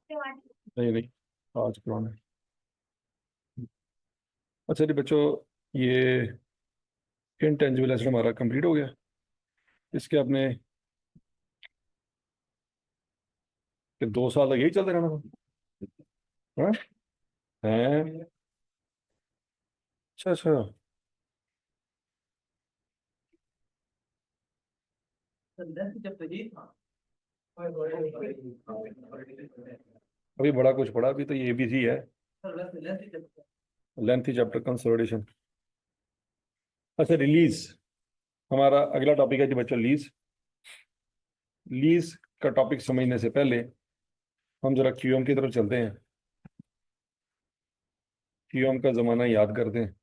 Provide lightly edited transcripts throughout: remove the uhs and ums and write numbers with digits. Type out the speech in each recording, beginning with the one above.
नहीं नहीं, आज पुराना है। अच्छा जी बच्चों, ये इनटेंजिबल एसेट हमारा कंप्लीट हो गया। इसके अपने फिर 2 साल तक यही चलते रहना था। हाँ? हैं? अच्छा अच्छा। अभी बड़ा कुछ पढ़ा, अभी तो ये ABC है, लेंथी चैप्टर कंसोलिडेशन। अच्छा, रिलीज हमारा अगला टॉपिक है जी बच्चों, लीज। लीज का टॉपिक समझने से पहले हम जरा क्यूएम की तरफ चलते हैं। क्यूएम का जमाना याद करते हैं।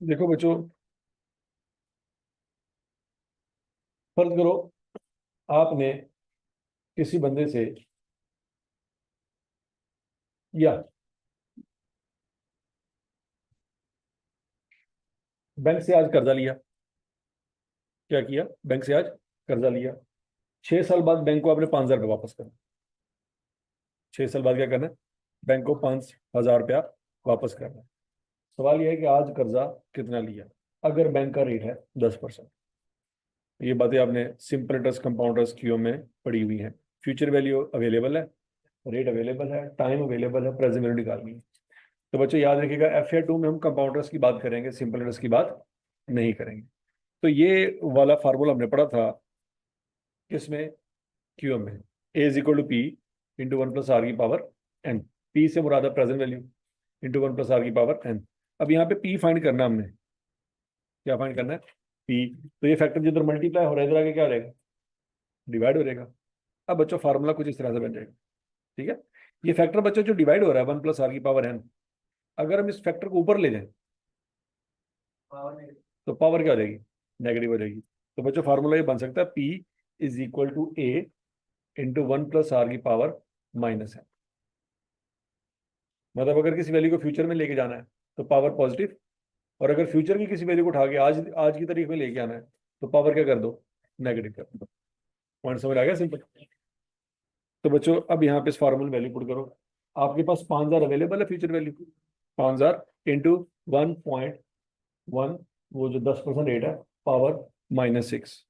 देखो बच्चों, फर्ज करो आपने किसी बंदे से या बैंक से आज कर्जा लिया। क्या किया? बैंक से आज कर्जा लिया। 6 साल बाद बैंक को आपने 5,000 रुपये वापस करना। 6 साल बाद क्या करना है? बैंक को 5,000 रुपया वापस करना है। सवाल यह है कि आज कर्जा कितना लिया। अगर बैंक का रेट है 10%, ये बातें आपने simple interest compound interest Q में पड़ी हुई हैं। फ्यूचर वैल्यू अवेलेबल है, रेट अवेलेबल है, टाइम अवेलेबल है, प्रेजेंट वैल्यू निकालनी है। तो बच्चों याद रखिएगा, FA2 में हम कंपाउंड इंटरेस्ट की बात करेंगे, सिंपल इंटरेस्ट की बात नहीं करेंगे। तो ये वाला फार्मूला हमने पढ़ा था किसमें? क्यूएम में। A = P × 1 + R⁴ n। P से मुराद है present value, into 1 + R⁴ n। अब यहाँ पे पी फाइंड करना हमने। क्या फाइंड करना है? पी। तो ये फैक्टर जिधर मल्टीप्लाई हो रहा है इधर आगे क्या हो जाएगा? डिवाइड हो जाएगा। अब बच्चों फार्मूला कुछ इस तरह से बन जाएगा। ठीक है? ये फैक्टर बच्चों जो डिवाइड हो रहा है 1 + R⁴ n, अगर हम इस फैक्टर को ऊपर ले जाएं तो पावर क्या हो जाएगी? नेगेटिव हो जाएगी। तो बच्चों फार्मूला ये बन सकता है P = A × 1 + R⁴ n। मतलब अगर किसी वैल्यू को फ्यूचर में लेके जाना है तो पावर पॉजिटिव, और अगर फ्यूचर की किसी वैल्यू को उठा के आज आज की तारीख में लेके आना है तो पावर क्या कर दो? नेगेटिव कर दो। पॉइंट समझ आ गया? सिंपल। तो बच्चों अब यहाँ पे इस फार्मूला वैल्यू पुट करो। आपके पास 5,000 अवेलेबल है फ्यूचर वैल्यू। 5,000 इंटू 1.1, वो जो 10% रेट है, पावर -6।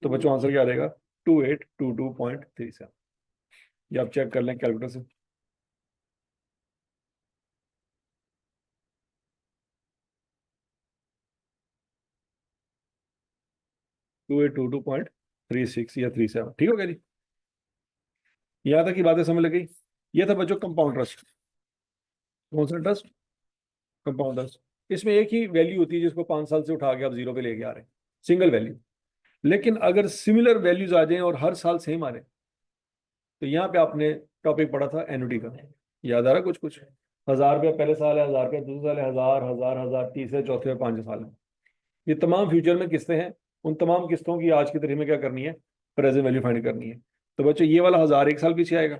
तो बच्चों आंसर क्या आ जाएगा? 2822.37। ये आप चेक कर लें कैलकुलेटर से। 2822.36 या 37। ठीक हो गया जी? यहाँ तक की बातें समझ लग गई? ये था बच्चों कंपाउंड ट्रस्ट। कौन सा ट्रस्ट? Compound trust. इसमें एक ही वैल्यू होती है जिसको 5 साल से उठा के आप जीरो पे लेके आ रहे हैं, सिंगल वैल्यू। लेकिन अगर सिमिलर वैल्यूज आ जाएं और हर साल सेम आ रहे हैं, तो यहाँ पे आपने टॉपिक पढ़ा था एनुटी का। याद आ रहा कुछ कुछ? 1,000 रुपया पहले साल है, 1,000 रुपया दूसरे साल है, 1,000 1,000 1,000 तीसरे चौथे और पांचवें साल में। ये तमाम फ्यूचर में किस्तें हैं। उन तमाम किस्तों की आज की तारीख में क्या करनी है? प्रेजेंट वैल्यू फाइंड करनी है। तो बच्चों ये वाला 1,000 1 साल पीछे आएगा,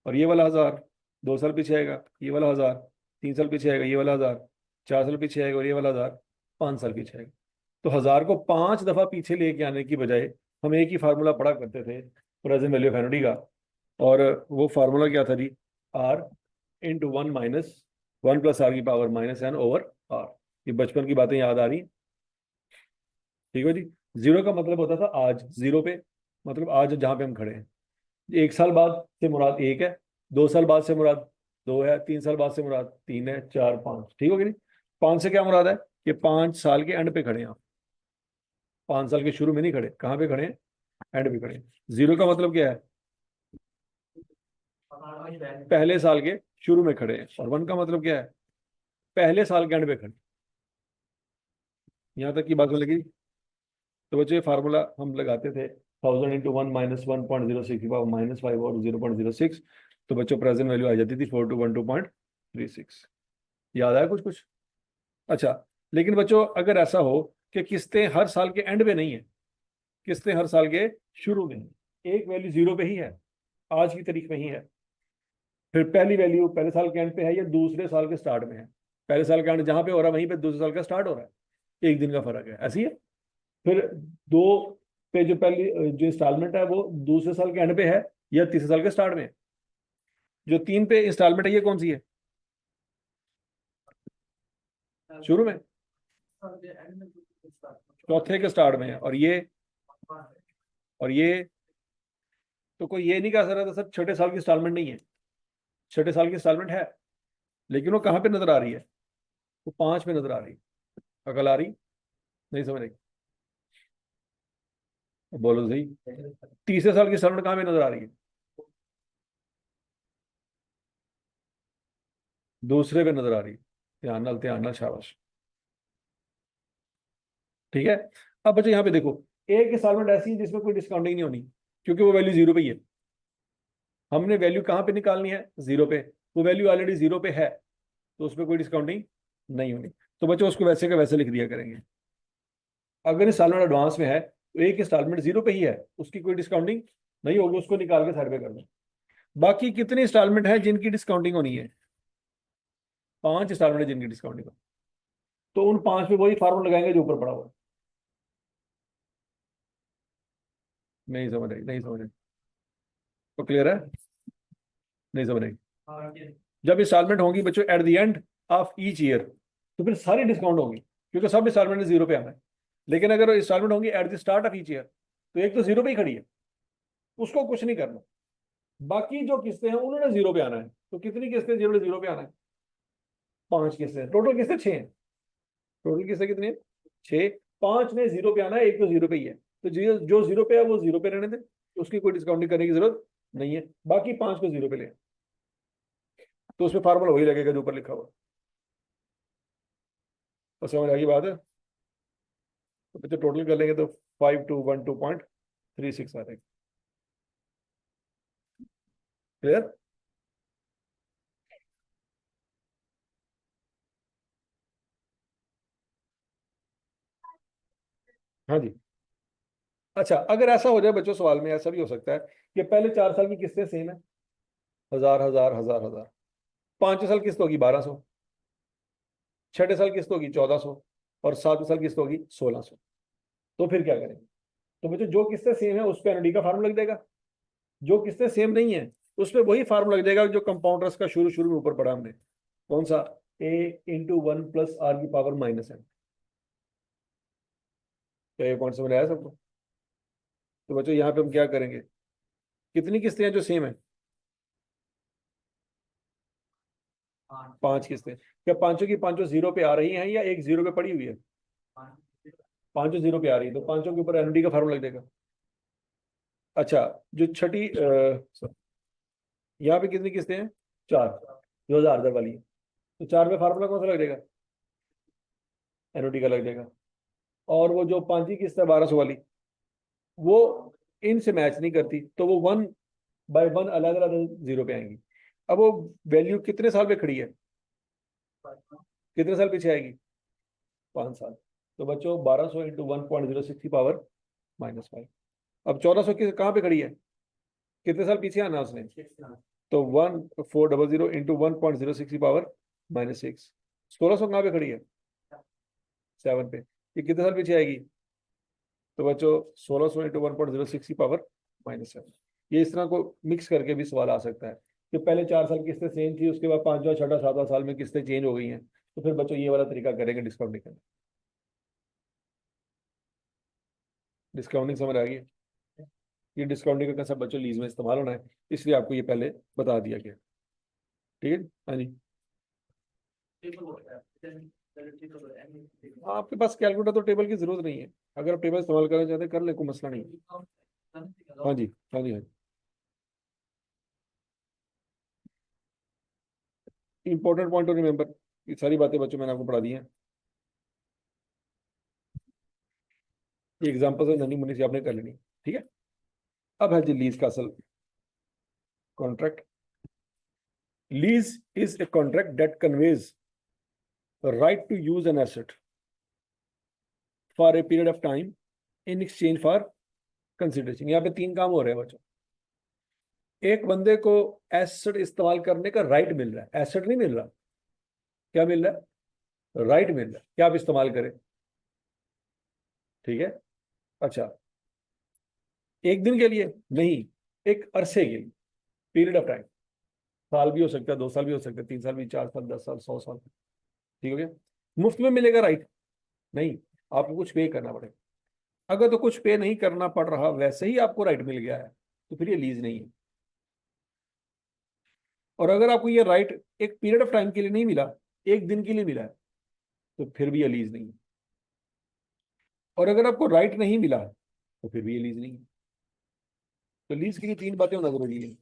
और ये वाला 1,000 2 साल पीछे आएगा, ये वाला 1,000 3 साल पीछे आएगा, ये वाला 1,000 4 साल पीछे आएगा, और ये वाला 1,000 5 साल पीछे आएगा। तो 1,000 को 5 दफा पीछे लेके आने की बजाय हम एक ही फार्मूला पढ़ा करते थे प्रेजेंट वैल्यू ऑफ एनुटी का। और वो फार्मूला क्या था जी? R × 1 - 1 + R⁴ -n/r। ये बचपन की बातें याद आ रही? ठीक है जी? जीरो का मतलब होता था आज, जीरो पे मतलब आज जहां पे हम खड़े हैं। 1 साल बाद से मुराद 1 है, 2 साल बाद से मुराद 2 है, 3 साल बाद से मुराद 3 है, 4 5। ठीक हो गया नहीं? 5 से क्या मुराद है? कि 5 साल के एंड पे खड़े हैं आप। 5 साल के शुरू में नहीं खड़े, कहाँ पे खड़े हैं? एंड पे खड़े हैं। जीरो का मतलब क्या है? पहले साल के शुरू में खड़े हैं। और 1 का मतलब क्या है? पहले साल के एंड पे खड़े। यहाँ तक की बात में लगी? तो बच्चों ये फार्मूला हम लगाते थे 1,000 × 1 - 1.06 -5 और 0.06। तो बच्चों प्रेजेंट वैल्यू आ जाती थी 4212.36। याद आया कुछ कुछ? अच्छा, लेकिन बच्चों अगर ऐसा हो कि किस्तें हर साल के एंड पे नहीं है, किस्तें हर साल के शुरू में हैं, एक वैल्यू 0 पे ही है, आज की तारीख में ही है। फिर पहली वैल्यू पहले साल के एंड पे है या दूसरे साल के स्टार्ट में है। पहले साल का एंड जहां पे हो रहा है वहीं पे दूसरे साल का स्टार्ट हो रहा है, एक दिन का फर्क है, ऐसी है। फिर दो पे जो पहली जो इंस्टॉलमेंट है वो दूसरे साल के एंड पे है या तीसरे साल के स्टार्ट में है। जो 3 पे इंस्टॉलमेंट है ये कौन सी है, शुरू में, चौथे के स्टार्ट में है। और ये तो कोई ये नहीं कह सकता था सर छठे साल की इंस्टॉलमेंट नहीं है, छठे साल की इंस्टॉलमेंट है, लेकिन वो कहाँ पे नजर आ रही है, वो 5 पे नजर आ रही है। अकल आ रही, नहीं समझ रही, बोलो सही। तीसरे साल की इंस्टॉलमेंट कहाँ पे नजर आ रही है, दूसरे पे नजर आ रही है। ध्यान नाल शाबाश, ठीक है। अब बच्चे यहाँ पे देखो, एक इंस्टॉलमेंट ऐसी है जिसमें कोई डिस्काउंटिंग नहीं होनी, क्योंकि वो वैल्यू 0 पे ही है। हमने वैल्यू कहाँ पे निकालनी है, 0 पे, वो वैल्यू ऑलरेडी 0 पे है, तो उसमें कोई डिस्काउंटिंग नहीं होनी। तो बच्चों उसको वैसे का वैसे लिख दिया करेंगे। अगर इंस्टॉलमेंट एडवांस में है तो एक इंस्टॉलमेंट 0 पे ही है, उसकी कोई डिस्काउंटिंग नहीं होगी, उसको निकाल के साइड पे कर दो। बाकी कितनी इंस्टॉलमेंट है जिनकी डिस्काउंटिंग होनी है, 5 इंस्टॉलमेंट है जिनकी डिस्काउंटिंग हो, तो उन 5 पे वही फार्मूला लगाएंगे जो ऊपर पड़ा हुआ है। नहीं समझ रही, नहीं समझ रही, तो क्लियर है, नहीं समझ रही। जब इंस्टॉलमेंट होगी बच्चों at the end of each year, तो फिर सारी डिस्काउंट होगी, क्योंकि सब इंस्टॉलमेंट 0 पे आना है। लेकिन अगर इंस्टॉलमेंट होगी at the start of each year, तो एक तो 0 पे ही खड़ी है, उसको कुछ नहीं करना। बाकी जो किस्तें हैं उन्होंने 0 पे आना है। तो कितनी किस्तें 0 पे आना है, 5 किस्तें, टोटल किस्तें 6 हैं। टोटल किस्तें कितनी है, 6। 5 ने 0 पे आना है, एक तो 0 पे ही है, तो जो 0 पे है वो 0 पे रहने दें, उसकी कोई डिस्काउंटिंग करने की जरूरत नहीं है। बाकी 5 को 0 पे ले, तो उसमें फार्मूला वही लगेगा जो ऊपर लिखा हुआ। तो समझ आ गई बात है। तो बच्चे टोटल कर लेंगे तो 5212.36 आ जाएगा। क्लियर, हाँ जी। अच्छा, अगर ऐसा हो जाए बच्चों, सवाल में ऐसा भी हो सकता है कि पहले 4 साल की किस्तें सेम है, 1000 1000 1000 1000, 5 साल किस्त होगी 1200, छठे साल किस्त होगी 1400, और 7वें साल किस्त होगी 1600। तो फिर क्या करेंगे, तो बच्चों जो किस्तें सेम है उस पर एनडी का फार्मूला लग जाएगा, जो किस्तें सेम नहीं है उस पर वही फार्मूला लग जाएगा जो कंपाउंडर्स का शुरू शुरू में ऊपर पढ़ा हमने, कौन सा, a × 1 + r⁻n। क्या ये पॉइंट समझ आया सबको। तो बच्चों यहाँ पे हम क्या करेंगे, कितनी किस्तें हैं जो सेम है, 5 किस्तें। क्या पांचों की पांचों 0 पे आ रही हैं या एक 0 पे पड़ी हुई है, पांचों 0 पे आ रही है, तो पांचों के ऊपर एनडी का फार्मूला लग जाएगा। अच्छा, जो छठी यहाँ पे कितनी किस्तें हैं, 4, जो 1000 वाली है, तो 4 पे फार्मूला कौन सा लग जाएगा, एनओडी का लग जाएगा। और वो जो 5वीं किस्त है 1200 वाली, वो इनसे मैच नहीं करती, तो वो 1/1 अलग अलग 0 पे आएंगी। अब वो वैल्यू कितने साल पे खड़ी है, कितने साल पीछे आएगी, 5 साल। तो बच्चों 1200 × 1.06 की पावर -5। अब 1400 की कहाँ पे खड़ी है, कितने साल पीछे आना उसने, तो 1400 × 1.06 की पावर -6। 1600 कहाँ पे खड़ी है, 7 पे, ये कितने साल पीछे आएगी, तो बच्चों 1600 × 1.06 की पावर -7। ये इस तरह को मिक्स करके भी सवाल आ सकता है कि पहले 4 साल किस्तें सेम थी, उसके बाद 5वां 6वां 7वां साल में किस्तें चेंज हो गई हैं, तो फिर बच्चों ये वाला तरीका करेंगे डिस्काउंटिंग करना। डिस्काउंटिंग समझ आ गई, ये डिस्काउंटिंग का कंसेप्ट बच्चों लीज में इस्तेमाल होना है, इसलिए आपको ये पहले बता दिया गया। ठीक है, हाँ जी। हाँ, आपके पास कैलकुलेटर तो टेबल की जरूरत नहीं है, अगर आप टेबल इस्तेमाल करना चाहते हैं कर ले, कोई मसला नहीं है। हाँ जी, हाँ जी, हाँ जी। इंपॉर्टेंट पॉइंट टू रिमेंबर, ये सारी बातें बच्चों मैंने आपको पढ़ा दी हैं, ये एग्जाम्पल से ननी मुन्नी से आपने कर लेनी, ठीक है। अब है जी लीज का असल contract. Lease is a contract that conveys right to use an asset for a period of time in exchange for consideration. यहाँ पे 3 काम हो रहे हैं बच्चों। एक बंदे को एसेट इस्तेमाल करने का राइट मिल रहा है, एसेट नहीं मिल रहा, क्या मिल रहा है? राइट मिल रहा है, क्या आप इस्तेमाल करें। ठीक है। अच्छा, एक दिन के लिए नहीं, एक अरसे के लिए, पीरियड ऑफ टाइम। साल भी हो सकता है, 2 साल भी हो सकता है, 3 साल भी, 4 साल, 10 साल, 100 साल। ठीक हो गया। मुफ्त में मिलेगा राइट? नहीं, आपको कुछ पे करना पड़ेगा। अगर तो कुछ पे नहीं करना पड़ रहा, वैसे ही आपको राइट मिल गया है, तो फिर ये लीज नहीं है। और अगर आपको ये राइट एक पीरियड ऑफ टाइम के लिए नहीं मिला, एक दिन के लिए मिला है, तो फिर भी ये लीज नहीं है। और अगर आपको राइट नहीं मिला तो फिर भी ये लीज नहीं है। तो लीज के लिए 3 बातें होना जरूरी है।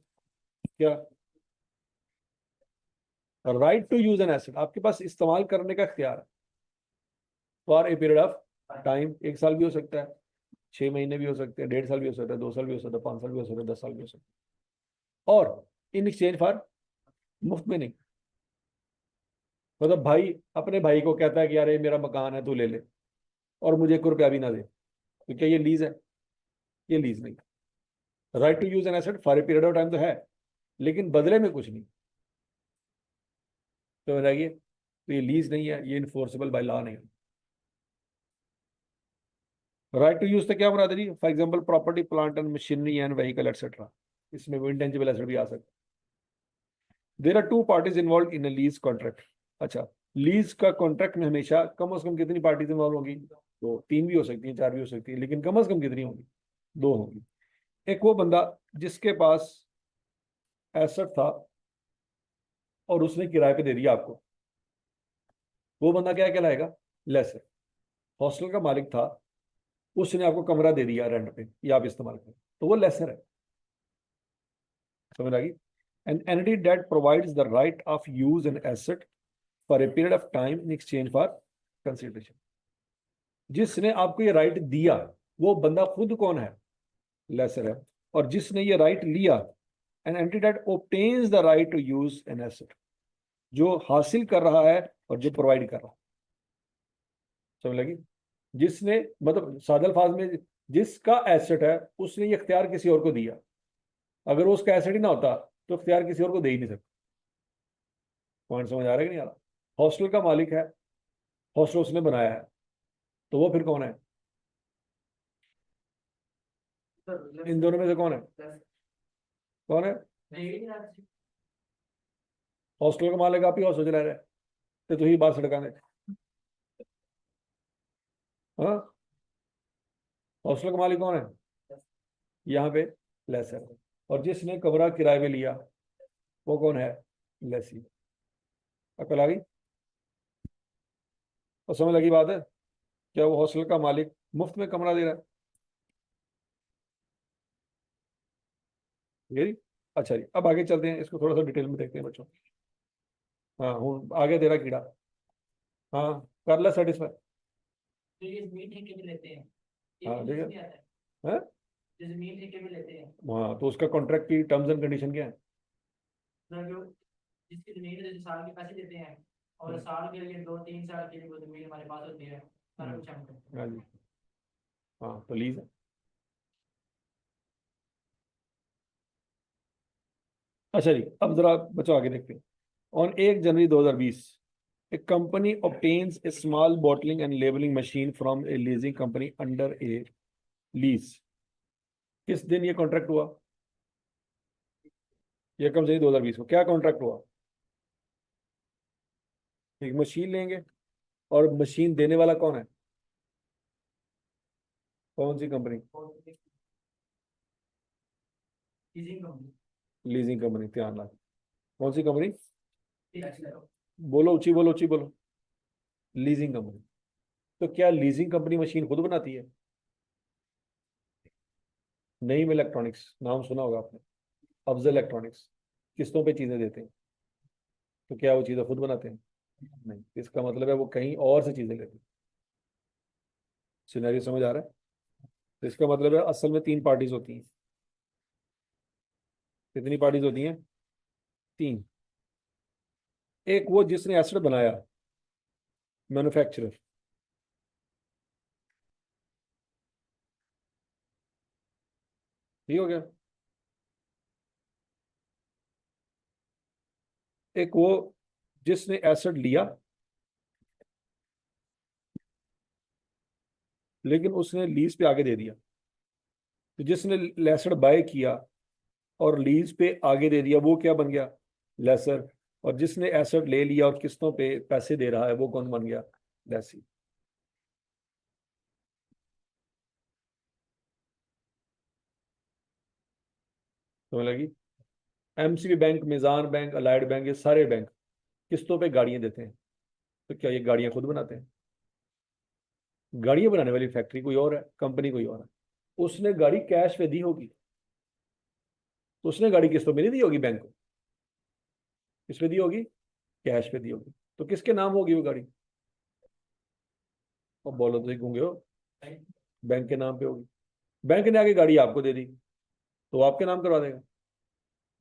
क्या? Right to use an asset, आपके पास इस्तेमाल करने का इख्तियार है for a period of time. 1 साल भी हो सकता है, 6 महीने भी हो सकते हैं, 1.5 साल भी हो सकता है, 2 साल भी हो सकता है, 5 साल भी हो सकता है, 10 साल भी हो सकता है। और इन एक्सचेंज फॉर, मुफ्त में नहीं। मतलब भाई अपने भाई को कहता है कि यार ये मेरा मकान है, तू ले ले, और मुझे 1 रुपया भी ना दे, तो क्या ये लीज है? ये लीज नहीं। Right to use an asset for a period of time तो है, लेकिन बदले में कुछ नहीं। तो बताइए, तो ये लीज नहीं है, ये इन्फोर्सेबल बाय लॉ नहीं है। राइट टू यूज तो क्या बना जी? For example property, plant and machinery and vehicle etcetera, इसमें भी इंटेंजिबल एसेट भी आ सकता है। There are 2 parties involve in lease contract. अच्छा, लीज का कॉन्ट्रैक्ट में हमेशा कम से कम कितनी पार्टीज इन्वॉल्व होंगी? 2, 3 भी हो सकती हैं, 4 भी हो सकती है, लेकिन कम से कम कितनी होंगी? 2 होंगी। एक वो बंदा जिसके पास एसेट था और उसने किराए पे दे दिया आपको, वो बंदा क्या कहलाएगा? लेसर। हॉस्टल का मालिक था, उसने आपको कमरा दे दिया रेंट पे, या आप इस्तेमाल करें, तो वो लेसर है। समझ आ गई? N entity that provides the right of use an asset for a period of time in exchange for consideration. जिसने आपको ये राइट दिया, वो बंदा खुद कौन है? लेसर है। और जिसने ये राइट लिया, an entity that obtains the right to use an asset, जो हासिल कर रहा है और जो प्रोवाइड कर रहा है। समझ लगी? जिसने, मतलब सादे अल्फाज में, जिसका एसेट है उसने ये इख्तियार किसी और को दिया। अगर वो उसका एसेट ही ना होता तो इख्तियार किसी और को दे ही नहीं सकता। पॉइंट समझ आ रहा है कि नहीं आ रहा? हॉस्टल का मालिक है, हॉस्टल उसने बनाया है, तो वो फिर कौन है? इन दोनों में से कौन है? कौन है? हॉस्टल का मालिक आप ही हॉस्टल चला रहे हैं, तो तू ही बात सड़का ने। हाँ, हॉस्टल का मालिक कौन है? यहाँ पे लेसर। और जिसने कमरा किराए पे लिया, वो कौन है? लेसी। अकल आ गई? और समझ लगी बात है? क्या वो हॉस्टल का मालिक मुफ्त में कमरा दे रहा है? ये? अच्छा जी, अब आगे चलते हैं, इसको थोड़ा सा डिटेल में देखते हैं बच्चों। हाँ, हूँ आगे तेरा कीड़ा। हाँ, कर ले सेटिस्फाई। तो ये जमीन ठेके पे लेते हैं, ये हाँ ठीक किस है। में आता है? हैं? जो जमीन ठेके पे लेते हैं, हाँ, तो उसका कॉन्ट्रैक्ट की टर्म्स एंड कंडीशन क्या है? मतलब जो जिसकी जमीन है, जो साल के पैसे देते हैं, और हम्म, साल के लिए 2-3 साल के लिए वो जमीन हमारे पास होती है, सारा कुछ हम करते हैं। हाँ जी। हाँ, तो लीज है। अच्छा जी, अब जरा बच्चों आगे देखते हैं। On 1 January 2020, a company obtains a small bottling and labeling machine from a leasing company under a lease। किस दिन ये कॉन्ट्रैक्ट हुआ? ये कब से? 2020 को। क्या कॉन्ट्रैक्ट हुआ? एक मशीन लेंगे, और मशीन देने वाला कौन है? कौन सी company? Leasing company. Leasing company, ध्यान रख। कौन सी कंपनी? ठीक है। बोलो ऊंची, बोलो ऊंची बोलो। Leasing company. तो क्या लीजिंग कंपनी मशीन खुद बनाती है? नहीं, में इलेक्ट्रॉनिक्स नाम सुना होगा आपने, अफजल इलेक्ट्रॉनिक्स, किस्तों पे चीजें देते हैं। तो क्या वो चीजें खुद बनाते हैं? नहीं, इसका मतलब है वो कहीं और से चीजें लेते हैं। सिनेरियो समझ आ रहा है? तो इसका मतलब है असल में 3 पार्टीज होती हैं। कितनी पार्टीज होती हैं? 3। एक वो जिसने एसिड बनाया, मैन्युफैक्चरर। ठीक हो गया। एक वो जिसने एसेट लिया लेकिन उसने लीज पे आगे दे दिया, तो जिसने लेसर बाय किया और लीज पे आगे दे दिया वो क्या बन गया? लेसर। और जिसने एसेट ले लिया और किस्तों पे पैसे दे रहा है वो कौन बन गया? लेसी। समझ लगी? MCB bank, Meezan bank, Allied bank, ये सारे बैंक किस्तों पे गाड़ियां देते हैं। तो क्या ये गाड़ियां खुद बनाते हैं? गाड़ियां बनाने वाली फैक्ट्री कोई और है, कंपनी कोई और है। उसने गाड़ी कैश पे दी होगी, तो उसने गाड़ी किस्तों पे नहीं दी होगी बैंक को। किस पे दी होगी? कैश पे दी होगी। तो किसके नाम होगी वो गाड़ी? और बोलो तो गूंगे हो। बैंक के नाम पे होगी। बैंक ने आगे गाड़ी आपको दे दी तो वो आपके नाम करवा देगा?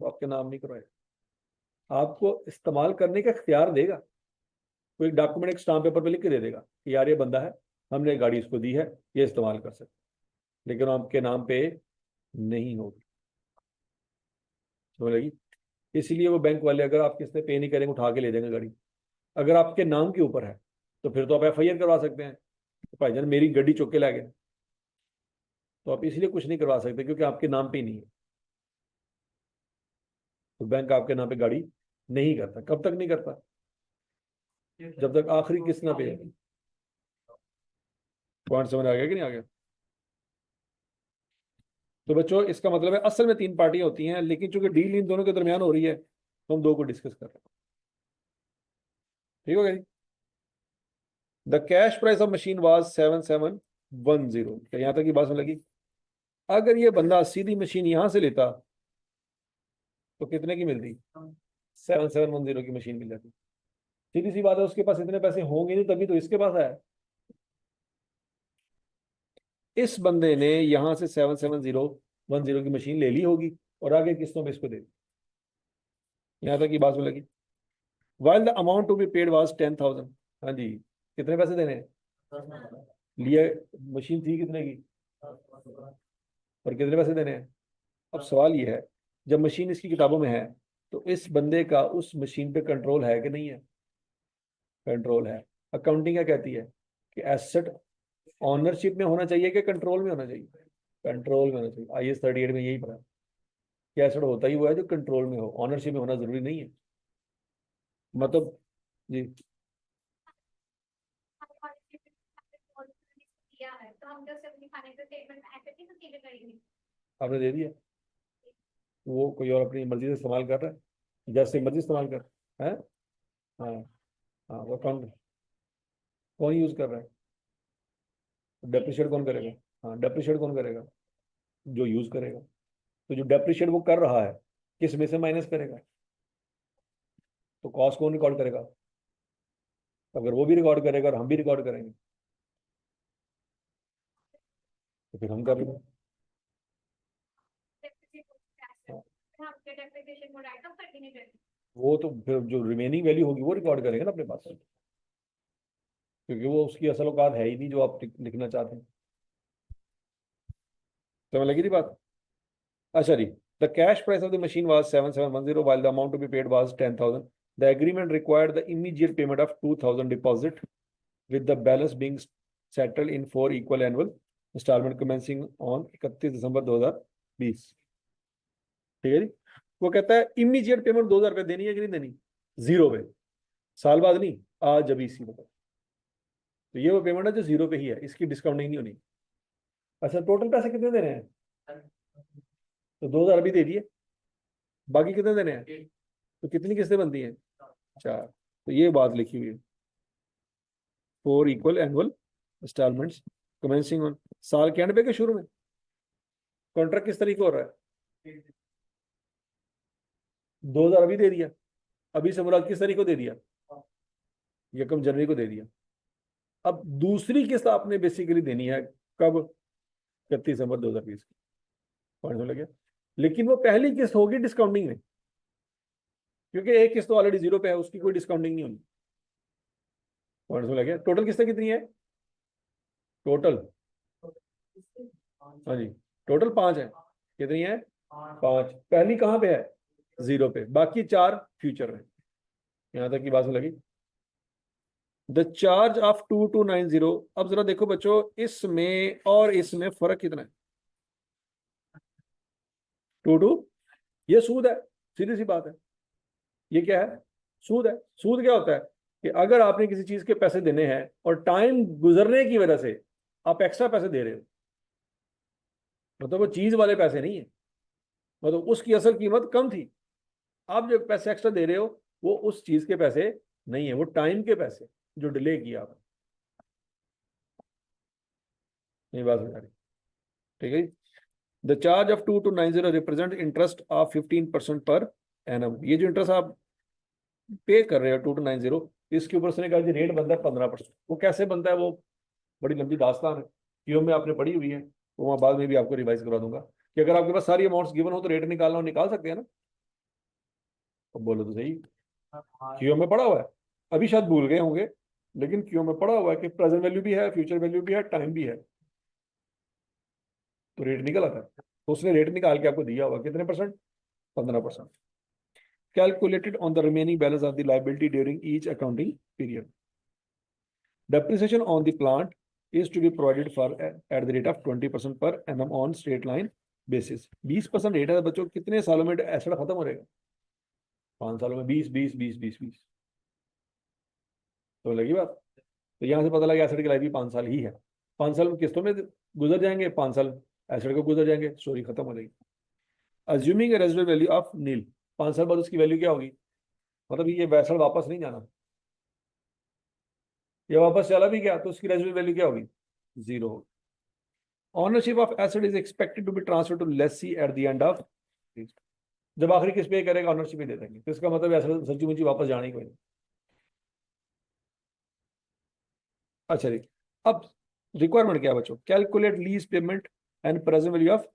वो आपके नाम नहीं करवाएगा, आपको इस्तेमाल करने का इख्तियार देगा। कोई डॉक्यूमेंट एक स्टाम्प पेपर पे लिख के दे देगा कि यार ये बंदा है, हमने गाड़ी इसको दी है, ये इस्तेमाल कर सकते, लेकिन आपके नाम पे नहीं होगी। समझ लगी? इसीलिए वो बैंक वाले अगर आप किसने पे नहीं करेंगे उठा के ले जाएंगे गाड़ी। अगर आपके नाम के ऊपर है तो फिर तो आप एफआईआर करवा सकते हैं, तो भाईजान मेरी गाड़ी चुक के ला गए। तो आप इसलिए कुछ नहीं करवा सकते क्योंकि आपके नाम पे ही नहीं है। तो बैंक आपके नाम पे गाड़ी नहीं करता। कब तक नहीं करता? जब तक आखिरी किस्त ना पे। पॉइंट समझ आ गया कि नहीं आ गया? तो बच्चों इसका मतलब है असल में तीन पार्टियां होती हैं, लेकिन चूंकि डील इन दोनों के दरमियान हो रही है तो हम दो को डिस्कस कर रहे हैं। ठीक हो गया जी? The cash price of machine was 7710। यहां तक की बात समझ लगी? अगर ये बंदा सीधी मशीन यहां से लेता तो कितने की मिलती? 7710 की मशीन मिल जाती। सीधी सी बात है, उसके पास इतने पैसे होंगे नहीं तभी तो इसके पास आया। इस बंदे ने यहां से 7710 की मशीन ले ली होगी और आगे किस्तों में इसको दे दी। यहां तक की बात समझ लगी? While the amount to be paid was 10,000। हाँ जी, कितने पैसे देने हैं? लिए मशीन थी कितने की और कितने पैसे देने हैं? अब सवाल ये है, जब मशीन इसकी किताबों में है तो इस बंदे का उस मशीन पे कंट्रोल है कि नहीं है? कंट्रोल है। अकाउंटिंग क्या कहती है कि एसेट ऑनरशिप में होना चाहिए कि कंट्रोल में होना चाहिए? कंट्रोल में होना चाहिए। IS 38 में यही पढ़ा कि एसेट होता ही हुआ है जो कंट्रोल में हो, ऑनरशिप में होना जरूरी नहीं है। मतलब जी, किया है तो हम जैसे अपनी फाइनेंशियल स्टेटमेंट ऐसे भी कंसीडर करेंगे। आपने दे दिया, वो कोई और अपनी मर्जी से इस्तेमाल कर रहा है, जैसे मर्जी इस्तेमाल कर है। हाँ, हाँ, वो कौन यूज कर रहा है? डेप्रिशिएट कौन करेगा? हाँ, डेप्रिशिएट कौन करेगा? जो यूज करेगा। तो जो डेप्रिशिएट वो कर रहा है किस में से माइनस करेगा? तो कॉस्ट कौन रिकॉर्ड करेगा? अगर वो भी रिकॉर्ड करेगा और हम भी रिकॉर्ड करेंगे तो फिर हम कर लेंगे। हम डेप्रिसिएशन को राइट ऑफ कर देंगे। वो तो फिर जो रिमेनिंग वैल्यू होगी वो रिकॉर्ड करेंगे ना अपने पास, क्योंकि वो उसकी असल औकात है ही नहीं जो आप लिखना चाहते हैं। समझ लगी थी बात? अच्छा जी, the cash price of the machine was 7710 while the amount to be paid was 10,000. The agreement required the immediate payment of 2,000 deposit with the balance being settled in 4 equal annual installment commencing on 31 December 2020। ठीक है जी? वो कहता है immediate payment 2,000 रुपये देनी है कि नहीं देनी? जीरो पे, साल बाद नहीं, आज अभी इसी वक्त। तो ये वो पेमेंट है जो जीरो पे ही है, इसकी डिस्काउंटिंग नहीं होनी। अच्छा, टोटल पैसे कितने देने हैं? तो 2,000 अभी दे दिए, बाकी कितने देने हैं? तो कितनी किस्तें बनती हैं? 4। तो ये बात लिखी हुई है, 4 equal annual instalments commencing on, साल के एंड पे के शुरू में। कॉन्ट्रैक्ट किस तरीके हो रहा है? 2,000 अभी दे दिया, अभी से मुराद किस तारीख को दे दिया? 1 जनवरी को दे दिया। अब दूसरी किस्त आपने बेसिकली देनी है कब? 31 दिसंबर 2020 की। पॉइंट लगे? लेकिन वो पहली किस्त होगी डिस्काउंटिंग में, क्योंकि एक किस्त तो ऑलरेडी जीरो पे है, उसकी कोई डिस्काउंटिंग नहीं होगी। पॉइंट लगे? टोटल किस्तें कितनी है? टोटल, हाँ जी, टोटल 5 है। कितनी है? 5। पहली कहाँ पे है? 0 पे, बाकी 4 फ्यूचर में। यहां तक की बात लगी। The charge of 2290। अब जरा देखो बच्चों, इसमें और इसमें फर्क कितना है? 22, ये सूद है, सीधी सी बात है। ये क्या है? सूद है। सूद क्या होता है कि अगर आपने किसी चीज के पैसे देने हैं और टाइम गुजरने की वजह से आप एक्स्ट्रा पैसे दे रहे हो, मतलब वो चीज वाले पैसे नहीं है, मतलब उसकी असल कीमत कम थी, आप जो पैसे एक्स्ट्रा दे रहे हो वो उस चीज के पैसे नहीं है, वो टाइम के पैसे जो डिले किया आपने। ये बात बता रही, ठीक है। The charge of 2290 represent interest of 15% per annum. ये जो इंटरेस्ट आप पे कर रहे हो 2290, इसके ऊपर उसने कहा जी रेट बनता है 15%। वो कैसे बनता है, वो बड़ी लंबी दास्तान है, क्यों में आपने पढ़ी हुई है, तो वहाँ बाद में भी आपको रिवाइज करवा दूंगा कि अगर आपके पास सारी अमाउंट्स गिवन हो तो रेट निकालना हो, निकाल सकते हैं ना? तो बोलो तो सही। क्यों में पढ़ा हुआ है, अभी शायद भूल गए होंगे, लेकिन क्यों में पढ़ा हुआ है कि प्रेजेंट वैल्यू भी है, फ्यूचर वैल्यू भी है, टाइम भी है, तो रेट निकल आता है। तो उसने रेट निकाल के आपको दिया हुआ कितने percent? 15%। Calculated on the remaining balance of the liability during each accounting period. Depreciation on the plant is to be provided for at the rate of 20% per annum on straight line basis। 20% rate है बच्चों, कितने सालों में asset खत्म हो जाएगा? 5 सालों में 20 20 20 20 20। तो लगी बात। तो यहां से पता लगा एसेट की लाइफ भी 5 साल ही है। 5 साल में किस्तों में गुजर जाएंगे, 5 साल एसेट को गुजर जाएंगे, स्टोरी खत्म हो जाएगी। अज्यूमिंग रेजिडुअल वैल्यू ऑफ नील, 5 साल बाद उसकी वैल्यू क्या होगी? मतलब ये एसेट वापस नहीं जाना, ये वापस चला भी गया तो उसकी रेजिडुअल वैल्यू क्या होगी? 0 होगी। Ownership of asset is expected to be transferred to lessee at the end of। जब आखिरी किस पे करेगा, ऑनरशिप ही दे देंगे, तो इसका मतलब ऐसा सच्ची मुच्ची वापस जाने ही कोई नहीं। अच्छा जी, अब रिक्वायरमेंट क्या है बच्चों? Calculate lease payment and present value of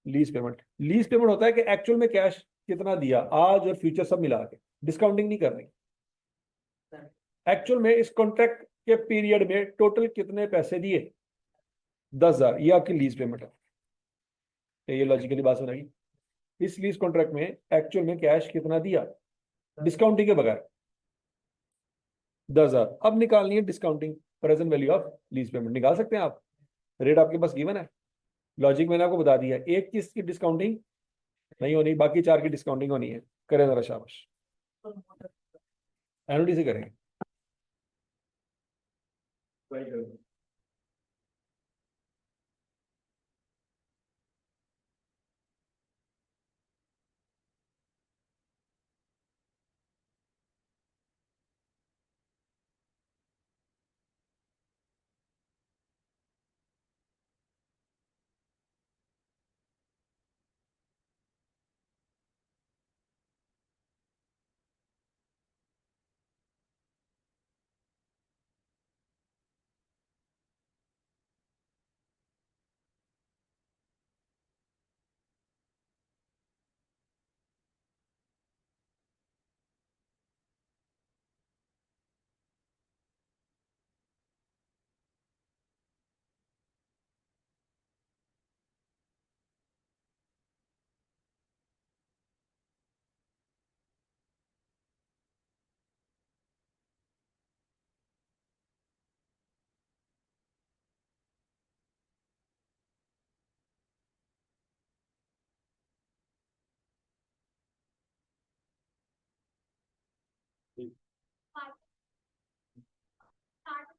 lease payment. Lease payment होता है कि एक्चुअल में कैश कितना दिया आज और फ्यूचर सब मिला के, डिस्काउंटिंग नहीं करनी। एक्चुअल में इस कॉन्ट्रैक्ट के पीरियड में टोटल कितने पैसे दिए? 10,000, ये आपकी लीज पेमेंट है। तो ये लॉजिकली बात सुनाई। इस लीज कॉन्ट्रैक्ट में एक्चुअल में कैश कितना दिया डिस्काउंटिंग के बगैर? 10,000। अब निकालनी है discounting, present value of lease payment. निकाल सकते हैं आप, रेट आपके पास गिवन है, लॉजिक मैंने आपको बता दिया। एक चीज की डिस्काउंटिंग नहीं होनी, बाकी 4 की डिस्काउंटिंग होनी है। करें जरा, शाबाश। एनुटी से करेंगे।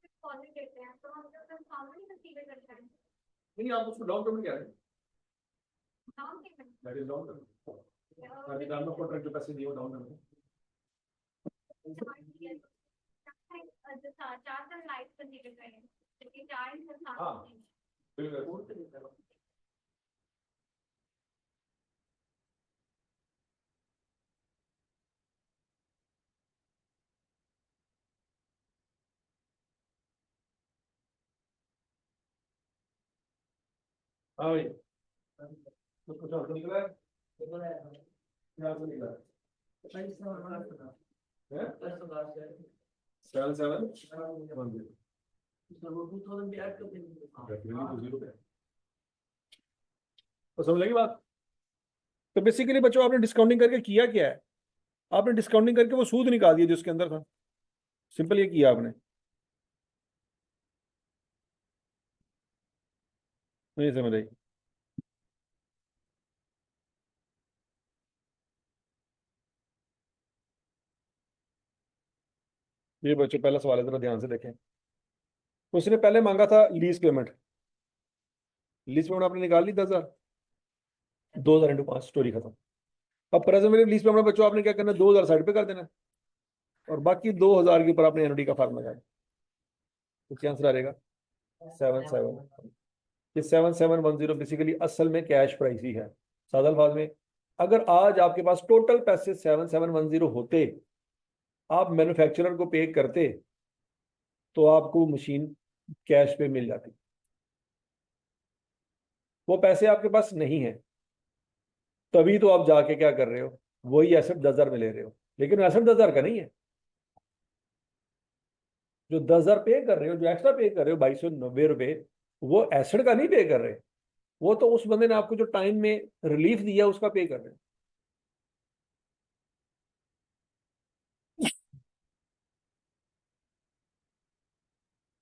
डिपॉजिट देते हैं तो हम लोग नॉर्मली कंसीडर करते हैं नहीं, आप उसको डाउन पेमेंट क्या है? Down payment. That is down payment. अभी डाउन कॉन्ट्रैक्ट जो पैसे दिए वो डाउन पेमेंट। जो 4 साल लाइफ कंसीडर करें, क्योंकि 4 साल हाँ बिल्कुल। हाँ भाई, तो कुछ और निकला है? क्या तो निकला है? 7,710। तो समझ लगी बात। तो बेसिकली बच्चों आपने डिस्काउंटिंग करके किया क्या है? आपने डिस्काउंटिंग करके वो सूद निकाल दिया जो उसके अंदर था। सिंपल ये किया आपने। नहीं समझ आई? ये बच्चों पहला सवाल है, जरा ध्यान से देखें। उसने पहले मांगा था लीज पेमेंट। लीज पेमेंट आपने निकाल ली 10,000। 2,000 इंटू 5, स्टोरी खत्म। अब प्रेजेंट वैल्यू लीज पेमेंट बच्चों आपने क्या करना है, 2,000 साइड पे कर देना है और बाकी 2,000 के ऊपर आपने एनओडी का फॉर्म लगाया। तो क्या आंसर आ रहेगा? 77। ये 7710 बेसिकली असल में कैश प्राइस ही है। सादा अल्फाज में, अगर आज आपके पास टोटल पैसे 7710 होते, आप मैन्युफैक्चरर को पे करते, तो आपको मशीन कैश पे मिल जाती। वो पैसे आपके पास नहीं है, तभी तो आप जाके क्या कर रहे हो, वही एसेट 10,000 में ले रहे हो, लेकिन एसेट 10,000 का नहीं है। जो 10,000 पे कर रहे हो, जो एक्स्ट्रा पे कर रहे हो 2,290 रुपए, वो एसेट का नहीं पे कर रहे। वो तो उस बंदे ने आपको जो टाइम में रिलीफ दिया उसका पे कर रहे हैं।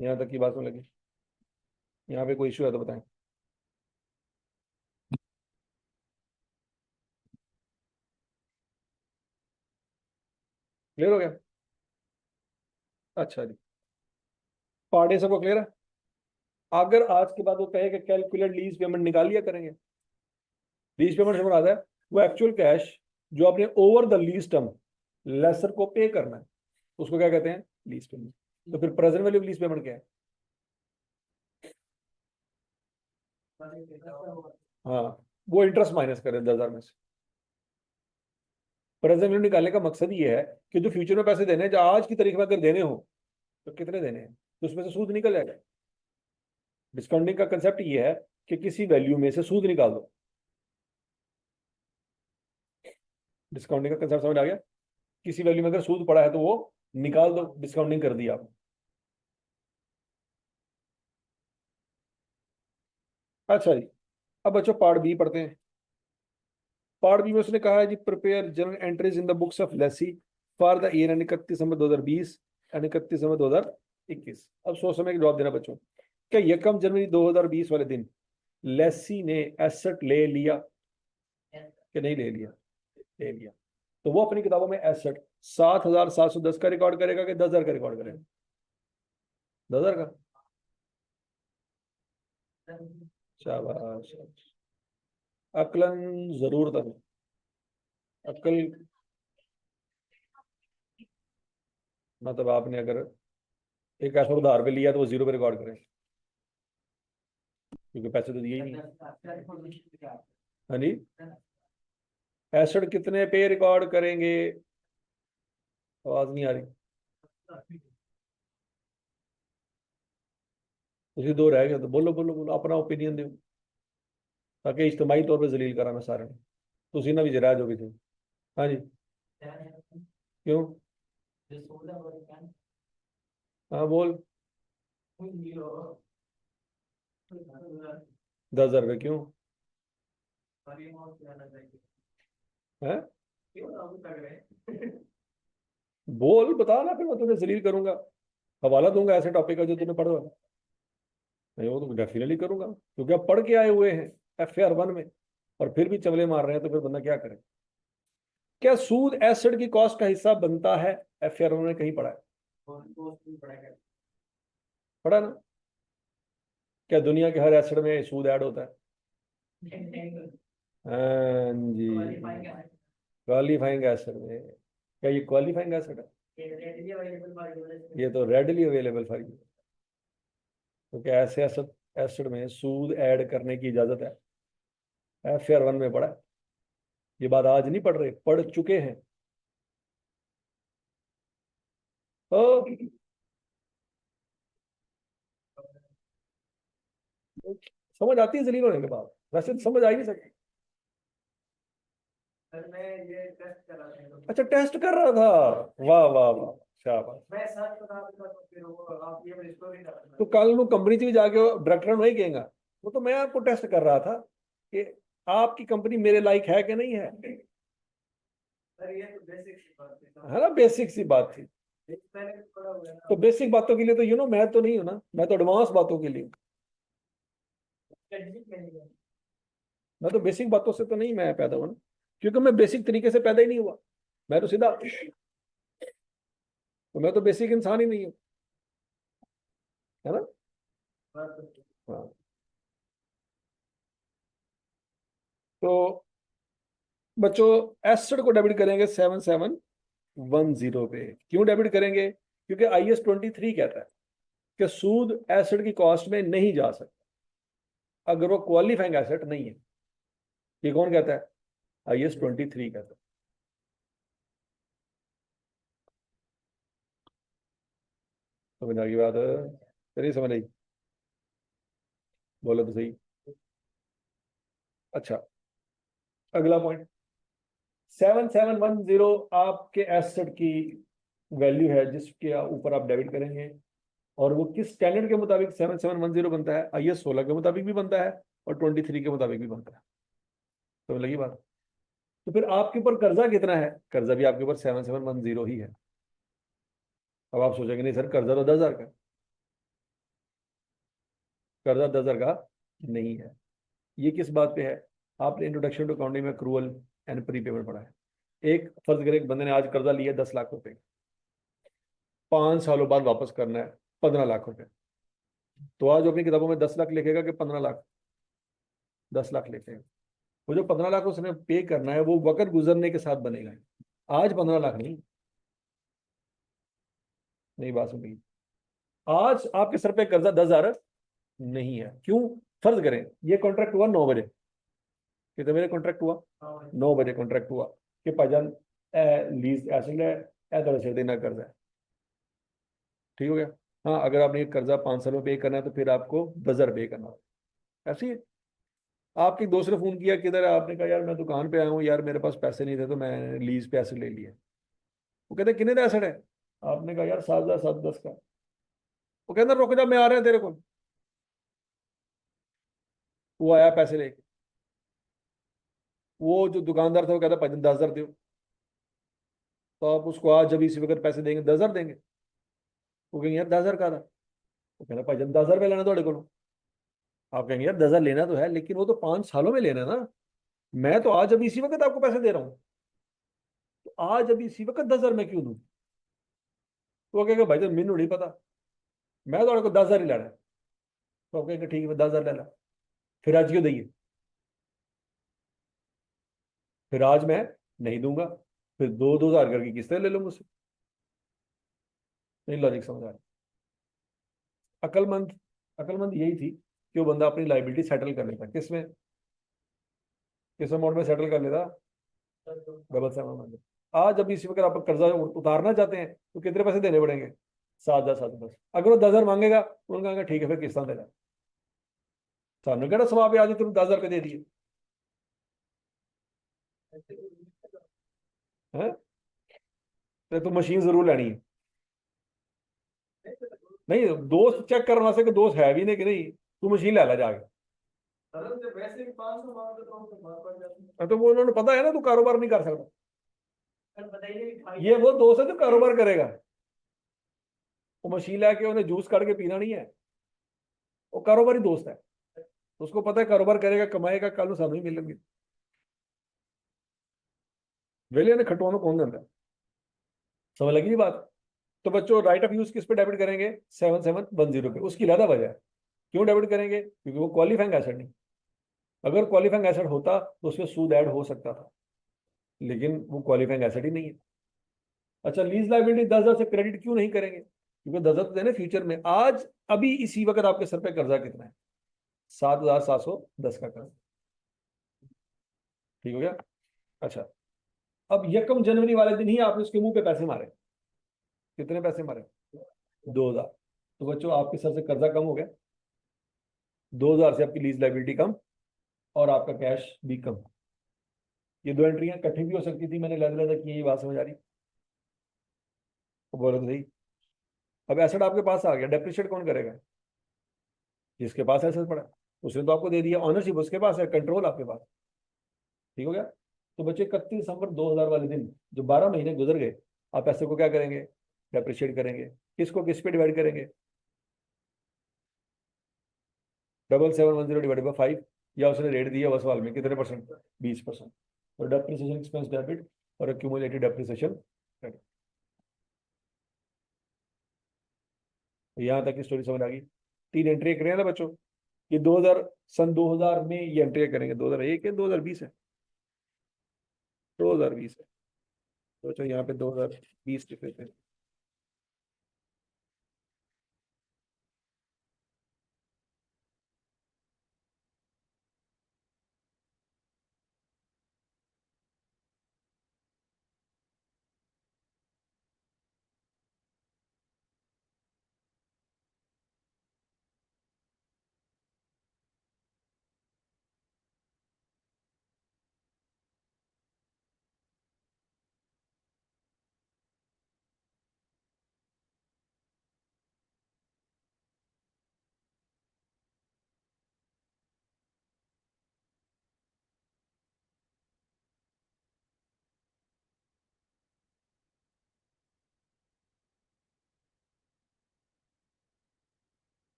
यहां तक की बात में लगी? यहाँ पे कोई इशू है तो बताएं। क्लियर हो गया? अच्छा जी, पार्ट ए सबको क्लियर है? अगर आज के बाद वो कहे कि कैलकुलेट लीज पेमेंट निकाल लिया करेंगे। लीज पेमेंट समझ आता है, वो एक्चुअल कैश जो आपने over the lease term lessor को पे करना है, उसको क्या कहते हैं? Lease payment. तो फिर प्रेजेंट वैल्यू लीज पेमेंट क्या है? हाँ, वो इंटरेस्ट माइनस करें 10,000 में से। प्रेजेंट वैल्यू निकालने का मकसद ये है कि जो फ्यूचर में पैसे देने हैं, जो आज की तारीख में अगर देने हो तो कितने देने हैं, तो उसमें से सूद निकल जाएगा। डिस्काउंटिंग का कंसेप्ट ये है कि किसी वैल्यू में से सूद निकाल दो। डिस्काउंटिंग का कंसेप्ट समझ आ गया? किसी वैल्यू में अगर सूद पड़ा है तो वो निकाल दो, डिस्काउंटिंग कर दी आप। अच्छा जी, अब बच्चों पार्ट बी पढ़ते हैं। पार्ट बी में उसने कहा है जी, prepare general entries in the books of lessee for the year 31 December 2020 and 31 December 2021। अब सोच समय के जवाब देना बच्चों। क्या यकम जनवरी 2020 वाले दिन लेसी ने एसेट ले लिया कि नहीं ले लिया? ले लिया। तो वो अपनी किताबों में एसेट 7,710 का रिकॉर्ड करेगा कि 10,000 का रिकॉर्ड करेगा? 10,000 का। शाबाश, अकलन जरूर था। अकल मतलब आपने अगर एक ऐसा उधार पे लिया तो वो 0 पे रिकॉर्ड करें, क्योंकि पैसे तो दिए ही नहीं। हाँ जी, एसेट कितने पे रिकॉर्ड करेंगे? आवाज नहीं आ रही। उसी दो रह गए तो बोलो बोलो बोलो, अपना ओपिनियन दो, ताकि इज्तिमाई तौर पर जलील कराना सारे ने। तो उसी ना भी जरा जो भी थे। हाँ जी, क्यों? हाँ बोल। 10,000 रुपये क्यों है? बोल, बता ना, फिर मैं तुम्हें जलील करूंगा, हवाला दूंगा ऐसे टॉपिक का जो तुमने पढ़ा। नहीं, वो तो डेफिनेटली करूंगा, क्योंकि आप पढ़ के आए हुए हैं FAR 1 में, और फिर भी चवले मार रहे हैं, तो फिर बंदा क्या करे? क्या सूद एसिड की कॉस्ट का हिस्सा बनता है? FAR 1 में कहीं पढ़ा है? पढ़ा ना? क्या दुनिया के हर एसिड में सूद ऐड होता है? हाँ जी, क्वालिफाइंग एसिड में। क्या ये क्वालिफाइंग एसिड है? ये तो रेडली अवेलेबल फॉर यू। तो क्या ऐसे एसिड एसिड में सूद ऐड करने की इजाजत है? FAR 1 में पढ़ा है। ये बात आज नहीं पढ़ रहे, पढ़ चुके हैं। तो समझ आती है जलील होने के बाद? वैसे तो समझ आ ही नहीं सकती। अच्छा, टेस्ट कर रहा था। वाह वाह वाह, शाबाश। तो कल को कंपनी च जाके डायरेक्टर नहीं कहेगा, वो तो मैं आपको टेस्ट कर रहा था कि आपकी कंपनी मेरे लायक है कि नहीं है? सर ये तो बेसिक सी बात थी। है ना, बेसिक सी बात थी। पहले थोड़ा हुआ ना तो बेसिक बातों के लिए तो मैं तो नहीं हूं ना, मैं तो एडवांस बातों के लिए हूं। Strategic management. मैं तो बेसिक बातों से तो नहीं मैं पैदा हुआ ना, क्योंकि मैं बेसिक तरीके से पैदा ही नहीं हुआ। मैं तो सीधा, तो मैं तो बेसिक इंसान ही नहीं हूँ, है ना। बात तो हाँ। तो बच्चों, एसिड को डेबिट करेंगे 7710 पे। क्यों डेबिट करेंगे? क्योंकि IS 23 कहता है कि सूद एसिड की कॉस्ट में नहीं जा सकता अगर वो क्वालिफाइंग एसेट नहीं है। ये कौन कहता है? IS 23 कहता है। समझ आ गई बात? चलिए समझ आई, बोलो तो सही। अच्छा, अगला पॉइंट, 7710 आपके एसेट की वैल्यू है जिसके ऊपर आप डेबिट करेंगे। और वो किस स्टैंडर्ड के मुताबिक 7710 बनता है? IS 16 के मुताबिक भी बनता है और 23 के मुताबिक भी बनता है। तो लगी बात? तो फिर आपके ऊपर कर्जा कितना है? कर्जा भी आपके ऊपर 7710 ही है। अब आप सोचेंगे नहीं सर, कर्जा तो 10,000 का है। कर्जा 10,000 का नहीं है। ये किस बात पे है? आपने इंट्रोडक्शन टू अकाउंटिंग में क्रूअल एंड प्रीपेमेंट पढ़ा है। एक फर्ज करें, एक बंदे ने आज कर्जा लिया 10 लाख रुपए, 5 सालों बाद वापस करना है 15 लाख रुपए। तो आज वो अपनी किताबों में 10 लाख लिखेगा कि 15 लाख? 10 लाख लिखेगा। वो जो 15 लाख उसने पे करना है वो वक्त गुजरने के साथ बनेगा, आज 15 लाख नहीं। नहीं बात सुन रही? आज आपके सर पे कर्जा 10,000 नहीं है। क्यों? फर्ज करें ये कॉन्ट्रैक्ट हुआ 9 बजे, कितने बजे कॉन्ट्रैक्ट हुआ? हाँ 9 बजे कॉन्ट्रैक्ट हुआ कि भाईजान लीज एसिड है, थोड़ा सा देना कर्जा है। ठीक हो गया। हाँ, अगर आपने ये कर्जा 5 साल में पे करना है तो फिर आपको 10,000 पे करना है। ऐसे ही है। आपके दोस्त ने फोन किया, किधर है? आपने कहा यार मैं दुकान पे आया हूँ यार, मेरे पास पैसे नहीं थे तो मैं लीज पे एसिड ले लिया। वो कहते कितने का एसिड है? आपने कहा यार 7,000 710 का। वो कहता रुक जा, मैं आ रहा है तेरे को। वो आया पैसे लेके। वो जो दुकानदार था वो कहता 10,000 दो। तो आप उसको आज जब इसी वक्त पैसे देंगे 10,000 देंगे? वो कहेंगे यार 10,000 का था। वो कहना भाई 10,000 रुपये लेना थोड़े को। आप कहेंगे यार 10,000 लेना तो है लेकिन वो तो 5 सालों में लेना है ना, मैं तो आज अभी इसी वक्त आपको पैसे दे रहा हूँ, तो आज अभी इसी वक्त 10,000 मैं क्यों दूं? तो वो कहेगा भाई तो मैनू नहीं पता, मैं तो आपको 10,000 ही लेना है। तो आप कहेंगे ठीक है 10,000 ले ला। फिर आज क्यों दइए? फिर आज मैं नहीं दूंगा, फिर 2-2 हजार करके किस्तें ले लूंगा उससे। नहीं लॉजिक समझ आ रहा? अकलमंद, अकलमंद यही थी कि वो बंदा अपनी लाइबिलिटी सेटल कर लेता। किसमें? किस अमाउंट में सेटल कर लेता? 7710। आज अभी इसी वक्त आप कर्जा उतारना चाहते हैं तो कितने पैसे देने पड़ेंगे? 7,000 710। अगर वो 10,000 मांगेगा तो उन्होंने कहा ठीक है फिर किस्ता देना। सानू कहना सवाब है आज तुम 10,000 रुपये दे दिए हैं, तो मशीन जरूर लेनी है। नहीं, दोस्त चेक करने वास्ते कि दोस्त है भी नहीं कि नहीं, तू मशीन ले ला जाके। वैसे भी 500 मांग तो वहां पर जाते तो वो उन्होंने पता है ना तू कारोबार नहीं कर सकता। हैं। बताइए कि भाई ये वो दोस्त है जो कारोबार करेगा। वो मशीन लाके उन्हें जूस काट के पीना नहीं है, वो कारोबारी दोस्त है। उसको पता है कारोबार करेगा कमाएगा, कल सानू ही मिलेंगे। वेले ने खटवाना कौन देता है? समझ लगी बात? तो बच्चों राइट ऑफ यूज किस पे डेबिट करेंगे? 7710 पे। उसकी ज्यादा वजह है क्यों डेबिट करेंगे, क्योंकि वो क्वालिफाइंग एसेट नहीं। अगर क्वालिफाइंग एसेट होता तो उसमें सूद ऐड हो सकता था, लेकिन वो क्वालिफाइंग एसेट ही नहीं है। अच्छा, लीज लाइबिलिटी 10,000 से क्रेडिट क्यों नहीं करेंगे? क्योंकि 10,000 तो देने फ्यूचर में। आज अभी इसी वक्त आपके सर पे कर्जा कितना है? 7,710 का कर्जा। ठीक हो गया। अच्छा, अब 1 जनवरी वाले दिन ही आपने उसके मुंह पे पैसे मारे। कितने पैसे मारे? 2,000। तो बच्चों आपके सर से कर्जा कम हो गया, 2,000 से आपकी लीज लाइबिलिटी कम और आपका कैश भी कम। ये दो एंट्रियां इकट्ठी भी हो सकती थी, मैंने लहदा की। ये बात समझ आ रही? तो बोलो तो सही। अब एसेट आपके पास आ गया, डेप्रिशिएट कौन करेगा? जिसके पास एसेट पड़ा है। उसने तो आपको दे दिया, ऑनरशिप उसके पास है, कंट्रोल आपके पास। ठीक हो गया। तो बच्चे 31 दिसंबर 2000 वाले दिन जो 12 महीने गुजर गए, आप पैसे को क्या करेंगे, डेप्रिशिएट करेंगे। किसको किस पे डिवाइड करेंगे, 7710 डिवाइडेड बाई 5, या उसने रेट दिया हुआ सवाल में कितने परसेंट, 20%। तो डेप्रिसिएशन एक्सपेंस डेबिट और एक्यूमुलेटेड डेप्रिसिएशन क्रेडिट। तो यहाँ तक की स्टोरी समझ आ गई। 3 एंट्री करें ना बच्चों, ये 2000 सन 2000 में ये एंट्री करेंगे, 2001 है 2020 है, 2020 है। तो बच्चों यहाँ पे 2020 लिख लेते हैं।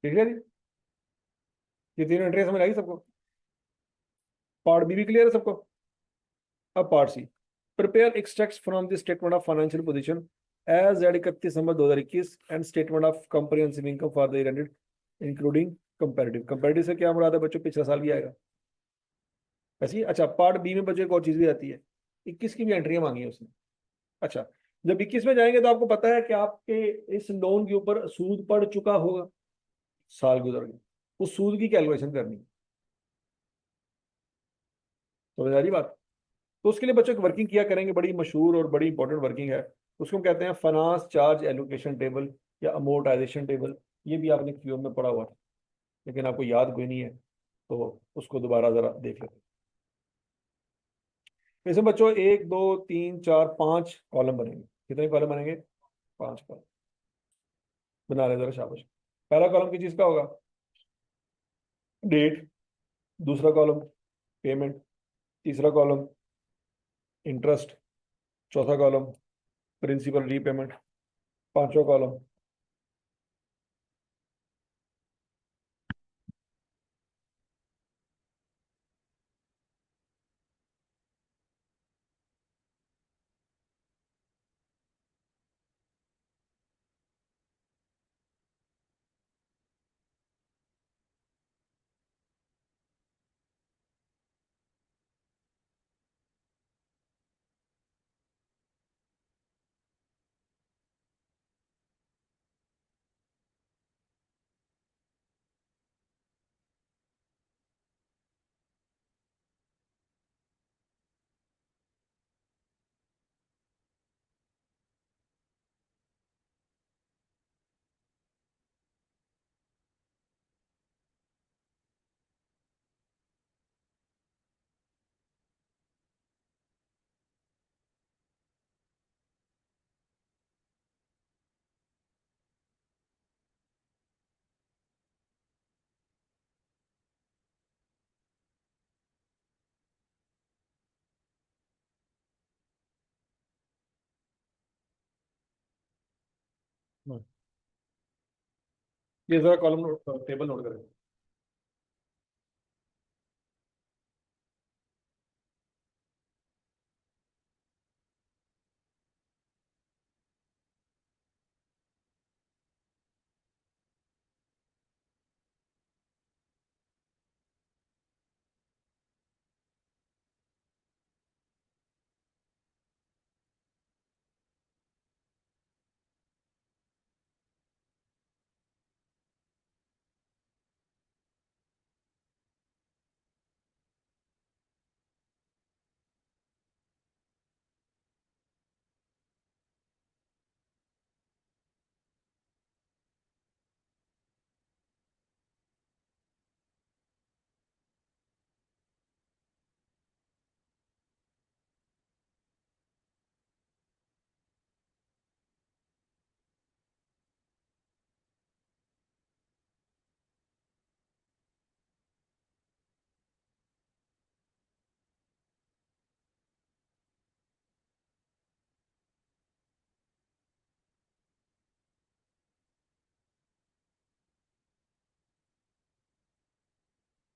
ठीक है जी, ये 3 एंट्री समझ आई सबको। पार्ट बी भी क्लियर है सबको। अब part C, prepare extracts from the statement of financial position as at 31 December 2021 and statement of comprehensive income for the year ended including comparative. Comparative से क्या मुराद है बच्चों, पिछला साल भी आएगा ऐसी। अच्छा, पार्ट बी में बच्चों एक और चीज भी आती है, 21 की भी एंट्रियां मांगी है उसने। अच्छा, जब 21 में जाएंगे तो आपको पता है कि आपके इस लोन के ऊपर सूद पड़ चुका होगा, साल गुजर गया, उस सूद की कैलकुलेशन करनी है। तो समझ आ रही बात। तो उसके लिए बच्चों एक वर्किंग किया करेंगे, बड़ी मशहूर और बड़ी इंपॉर्टेंट वर्किंग है। उसको हम कहते हैं फाइनेंस चार्ज एलोकेशन टेबल या अमोर्टाइजेशन टेबल। ये भी आपने क्यूएम में पढ़ा हुआ था, लेकिन आपको याद कोई नहीं है, तो उसको दोबारा जरा देख लेते हैं। तो इसमें बच्चों 1 2 3 4 5 कॉलम बनेंगे। कितने कॉलम बनेंगे, 5 कॉलम। बना रहे जरा, शाबाश। पहला कॉलम किस चीज का होगा, डेट। दूसरा कॉलम पेमेंट। तीसरा कॉलम इंटरेस्ट। चौथा कॉलम प्रिंसिपल रीपेमेंट। पांचवा कॉलम, ये जरा कॉलम नोट, टेबल नोट करें।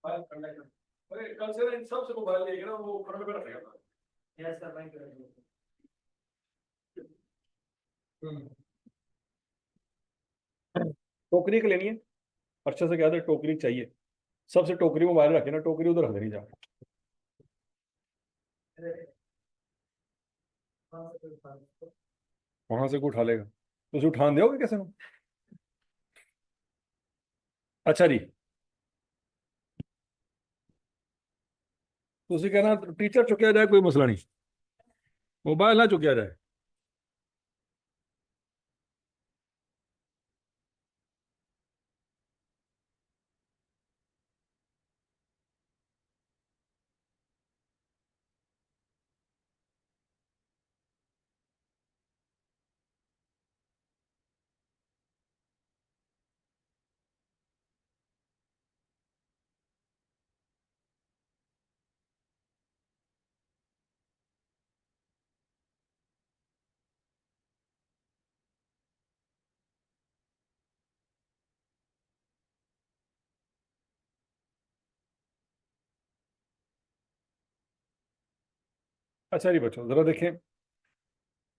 अरे कल से ना इन सब से मोबाइल लेके ना वो फ्रंट पे रखेगा। यस सर बैंक कर टोकरी के लेनी है, अच्छा से क्या था, टोकरी चाहिए सबसे, टोकरी मोबाइल रखे ना, टोकरी उधर रख देनी जा। वहां से कोई उठा लेगा तो उसे उठान दोगे कैसे में? अच्छा जी, तो उसे कहना टीचर चुकिया जाए, कोई मसला नहीं, मोबाइल ना चुकिया जाए। अच्छा जी बच्चों जरा देखें,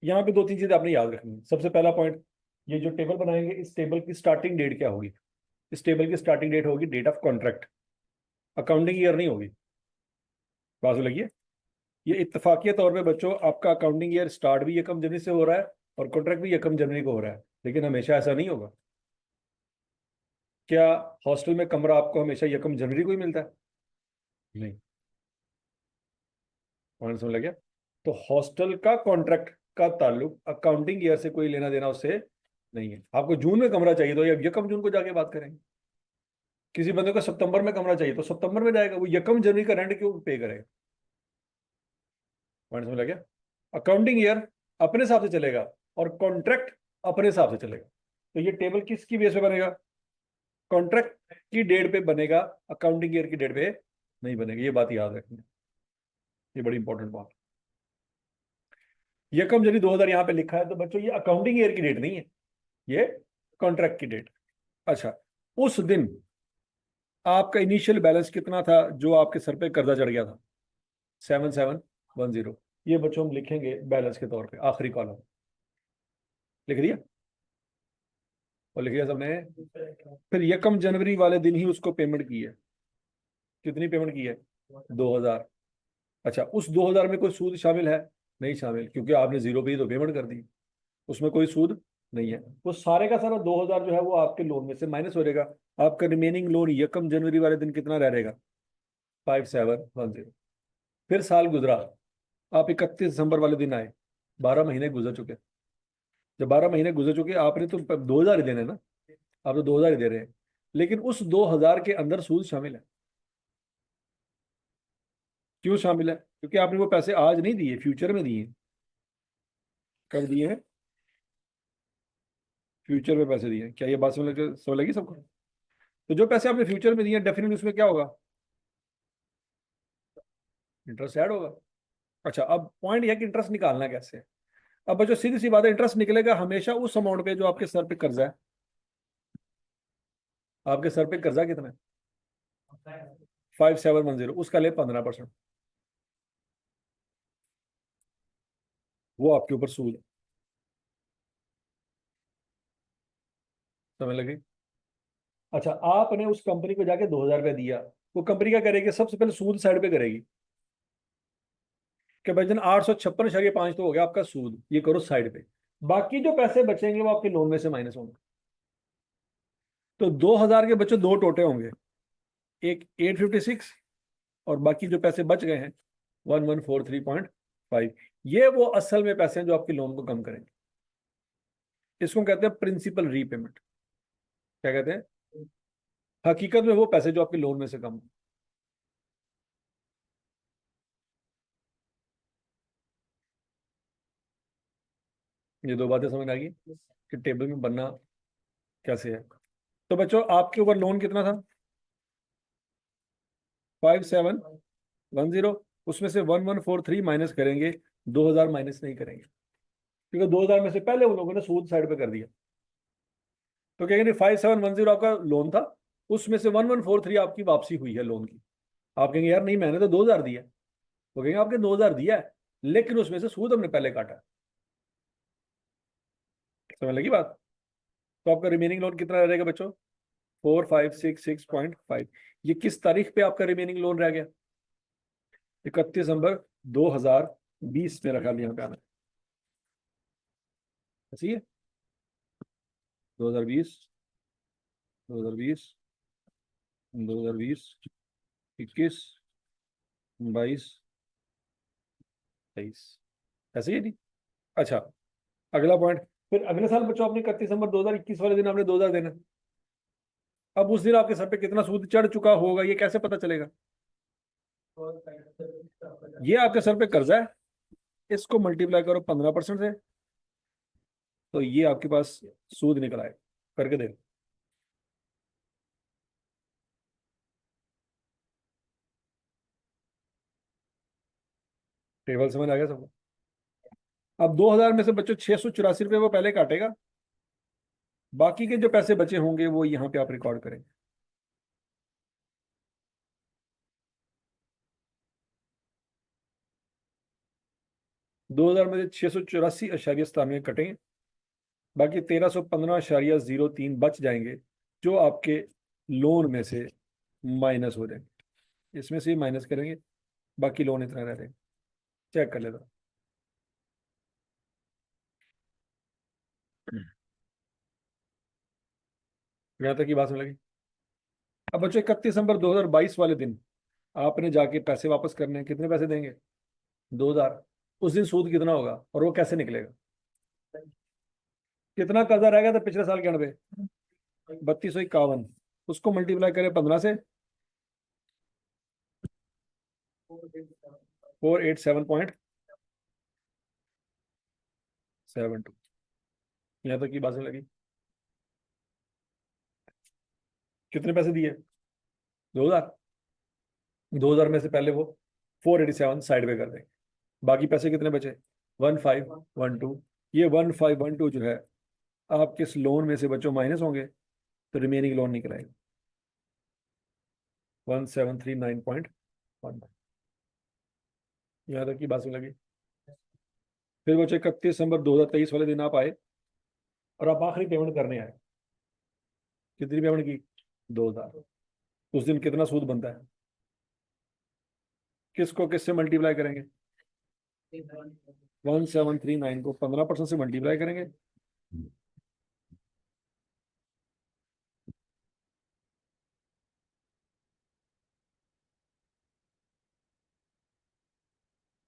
यहाँ पे दो तीन चीजें आपने याद रखनी है। सबसे पहला पॉइंट, ये जो टेबल बनाएंगे इस टेबल की स्टार्टिंग डेट क्या होगी? इस टेबल की स्टार्टिंग डेट होगी date of contract, accounting year नहीं होगी। बात लगी है? ये इत्तफाकिया तौर पे बच्चों आपका अकाउंटिंग ईयर स्टार्ट भी 1 जनवरी से हो रहा है और कॉन्ट्रैक्ट भी 1 जनवरी को हो रहा है, लेकिन हमेशा ऐसा नहीं होगा। क्या हॉस्टल में कमरा आपको हमेशा 1 जनवरी को ही मिलता है? नहीं। पॉइंट समझ लग गया? तो हॉस्टल का कॉन्ट्रैक्ट का ताल्लुक अकाउंटिंग ईयर से कोई लेना देना उससे नहीं है। आपको जून में कमरा चाहिए तो 1 जून को जाके बात करेंगे। किसी बंदे को सितंबर में कमरा चाहिए तो सितंबर में जाएगा, वो 1 जनवरी का रेंट क्यों पे करेगा? पॉइंट समझ लग गया? अकाउंटिंग ईयर अपने हिसाब से चलेगा और कॉन्ट्रैक्ट अपने हिसाब से चलेगा। तो ये टेबल किसकी बेस पे बनेगा? कॉन्ट्रैक्ट की डेट पे बनेगा, अकाउंटिंग ईयर की डेट पे नहीं बनेगा। ये बात याद रखनी है, ये बड़ी इंपॉर्टेंट बात। 1 जनवरी 2000 यहाँ पे लिखा है तो बच्चों ये अकाउंटिंग ईयर की डेट नहीं है, ये कॉन्ट्रैक्ट की डेट। अच्छा, उस दिन आपका इनिशियल बैलेंस कितना था जो आपके सर पे कर्जा चढ़ गया था? 7710। ये बच्चों हम लिखेंगे बैलेंस के तौर पे, आखिरी कॉलम लिख दिया और लिख दिया सबने। फिर 1 जनवरी वाले दिन ही उसको पेमेंट की है। कितनी पेमेंट की है? 2000। अच्छा, उस 2000 में कोई सूद शामिल है? नहीं शामिल, क्योंकि आपने जीरो पे ही तो पेमेंट कर दी, उसमें कोई सूद नहीं है। वो सारे का सारा 2000 जो है वो आपके लोन में से माइनस हो जाएगा। आपका रिमेनिंग लोन 1 जनवरी वाले दिन कितना रह रहेगा? 5710। फिर साल गुजरा, आप 31 दिसंबर वाले दिन आए, 12 महीने गुजर चुके। जब 12 महीने गुजर चुके आपने तो 2000 ही देने ना, आप तो 2000 ही दे रहे हैं, लेकिन उस 2000 के अंदर सूद शामिल है। क्यों शामिल है? क्योंकि आपने वो पैसे आज नहीं दिए, फ्यूचर में दिए। कब दिए हैं? फ्यूचर में पैसे दिए हैं। क्या ये बात समझ लगी सबको? तो जो पैसे आपने फ्यूचर में दिए डेफिनेटली उसमें क्या होगा? इंटरेस्ट ऐड होगा। अच्छा, अब पॉइंट यह कि इंटरेस्ट निकालना कैसे है। अब बच्चों सीधी सी बात है, इंटरेस्ट निकलेगा हमेशा उस अमाउंट पे जो आपके सर पे कर्जा है। आपके सर पे कर्जा कितना है? 5710, उसका ले 15%, वो आपके ऊपर सूद है। समझ लगी? अच्छा, आपने उस कंपनी को जाके 2000 रुपया दिया, वो कंपनी क्या करेगी? सबसे पहले सूद साइड पे करेगी कि भाई जन 856.5 तो हो गया आपका सूद, ये करो साइड पे। बाकी जो पैसे बचेंगे वो आपके लोन में से माइनस होंगे। तो 2000 के बच्चों दो टोटे होंगे, एक 856 और बाकी जो पैसे बच गए हैं 1143.5। ये वो असल में पैसे हैं जो आपके लोन को कम करेंगे। इसको कहते हैं प्रिंसिपल रीपेमेंट। क्या कहते हैं? हकीकत में वो पैसे जो आपके लोन में से कम। ये दो बातें समझ आ गई कि टेबल में बनना कैसे है। तो बच्चों आपके ऊपर लोन कितना था? 5710। उसमें से 1143 माइनस करेंगे, 2000 माइनस नहीं करेंगे, क्योंकि 2000 में से पहले उन लोगों ने सूद साइड पे कर दिया। तो क्या कहेंगे? 5710 आपका लोन था, उसमें से 1143 आपकी वापसी हुई है लोन की। आप कहेंगे यार नहीं मैंने तो 2000 दिया है। वो कहेंगे आपके 2000 दिया है लेकिन उसमें से सूद हमने पहले काटा है। समझ लगी बात? तो आपका रिमेनिंग लोन कितना रहेगा बच्चों? 4566.5। ये किस तारीख पे आपका रिमेनिंग लोन रह गया? 31 नवंबर 2020 में रखा यहाँ पे आना। ऐसी है 2020 2020 2020 21 22 23 ऐसे ही है नहीं? अच्छा अगला पॉइंट। फिर अगले साल बच्चों आपने 31 नवंबर 2021 वाले दिन आपने 2000 देना। अब उस दिन आपके सर पे कितना सूद चढ़ चुका होगा ये कैसे पता चलेगा? ये आपके सर पे कर्जा है, इसको मल्टीप्लाई करो 15% से, तो ये आपके पास सूद निकल आएगा। करके देखो। टेबल समझ आ गया सबको? अब 2000 में से बच्चों 684 रुपये वो पहले काटेगा, बाकी के जो पैसे बचे होंगे वो यहाँ पे आप रिकॉर्ड करेंगे। दो हजार में से 684.97 कटेंगे, बाकी 1315.03 बच जाएंगे जो आपके लोन में से माइनस हो जाएंगे। इसमें से माइनस करेंगे, बाकी लोन इतना रह जाएंगे। चेक कर लेता। यहाँ तक की बात समझ लगी? अब बच्चों 31 नवंबर 2022 वाले दिन आपने जाके पैसे वापस करने हैं। कितने पैसे देंगे? 2000। उस दिन सूद कितना होगा और वो कैसे निकलेगा? कितना कर्जा रह गया था पिछले साल के एंड पे? 3251। उसको मल्टीप्लाई करें 15 से, 487.72। यहाँ तक की बात समझ लगी? कितने पैसे दिए? 2000। 2000 में से पहले वो 487 साइड पे कर देंगे, बाकी पैसे कितने बचे? 1512। ये 1512 जो है आपके इस लोन में से बच्चों माइनस होंगे तो रिमेनिंग लोन निकल आएगा 1739.1। यहाँ तक की बात समझ लगी? फिर बच्चे 31 नवंबर 2023 वाले दिन आप आए और आप आखिरी पेमेंट करने आए। कितनी पेमेंट की? 2000। उस दिन कितना सूद बनता है? किसको किससे मल्टीप्लाई करेंगे? 1739 को 15% से मल्टीप्लाई करेंगे,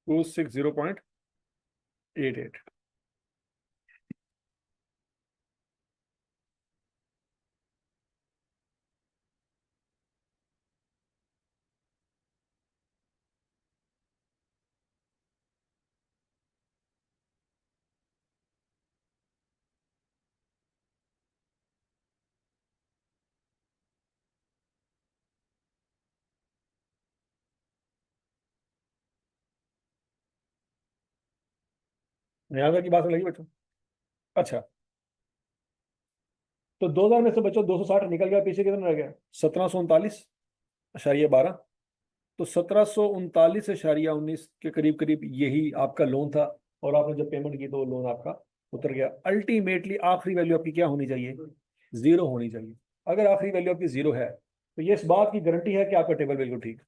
टू 60.88। यहाँ तक की बात लगी बच्चों? अच्छा तो 2000 में से बच्चों 260 निकल गया, पीछे कितना रह गया? 1739.12। तो 1739.19 के करीब करीब यही आपका लोन था, और आपने जब पेमेंट की तो वो लोन आपका उतर गया। अल्टीमेटली आखिरी वैल्यू आपकी क्या होनी चाहिए? जीरो होनी चाहिए। अगर आखिरी वैल्यू आपकी जीरो है तो ये इस बात की गारंटी है कि आपका टेबल बिल्कुल ठीक है।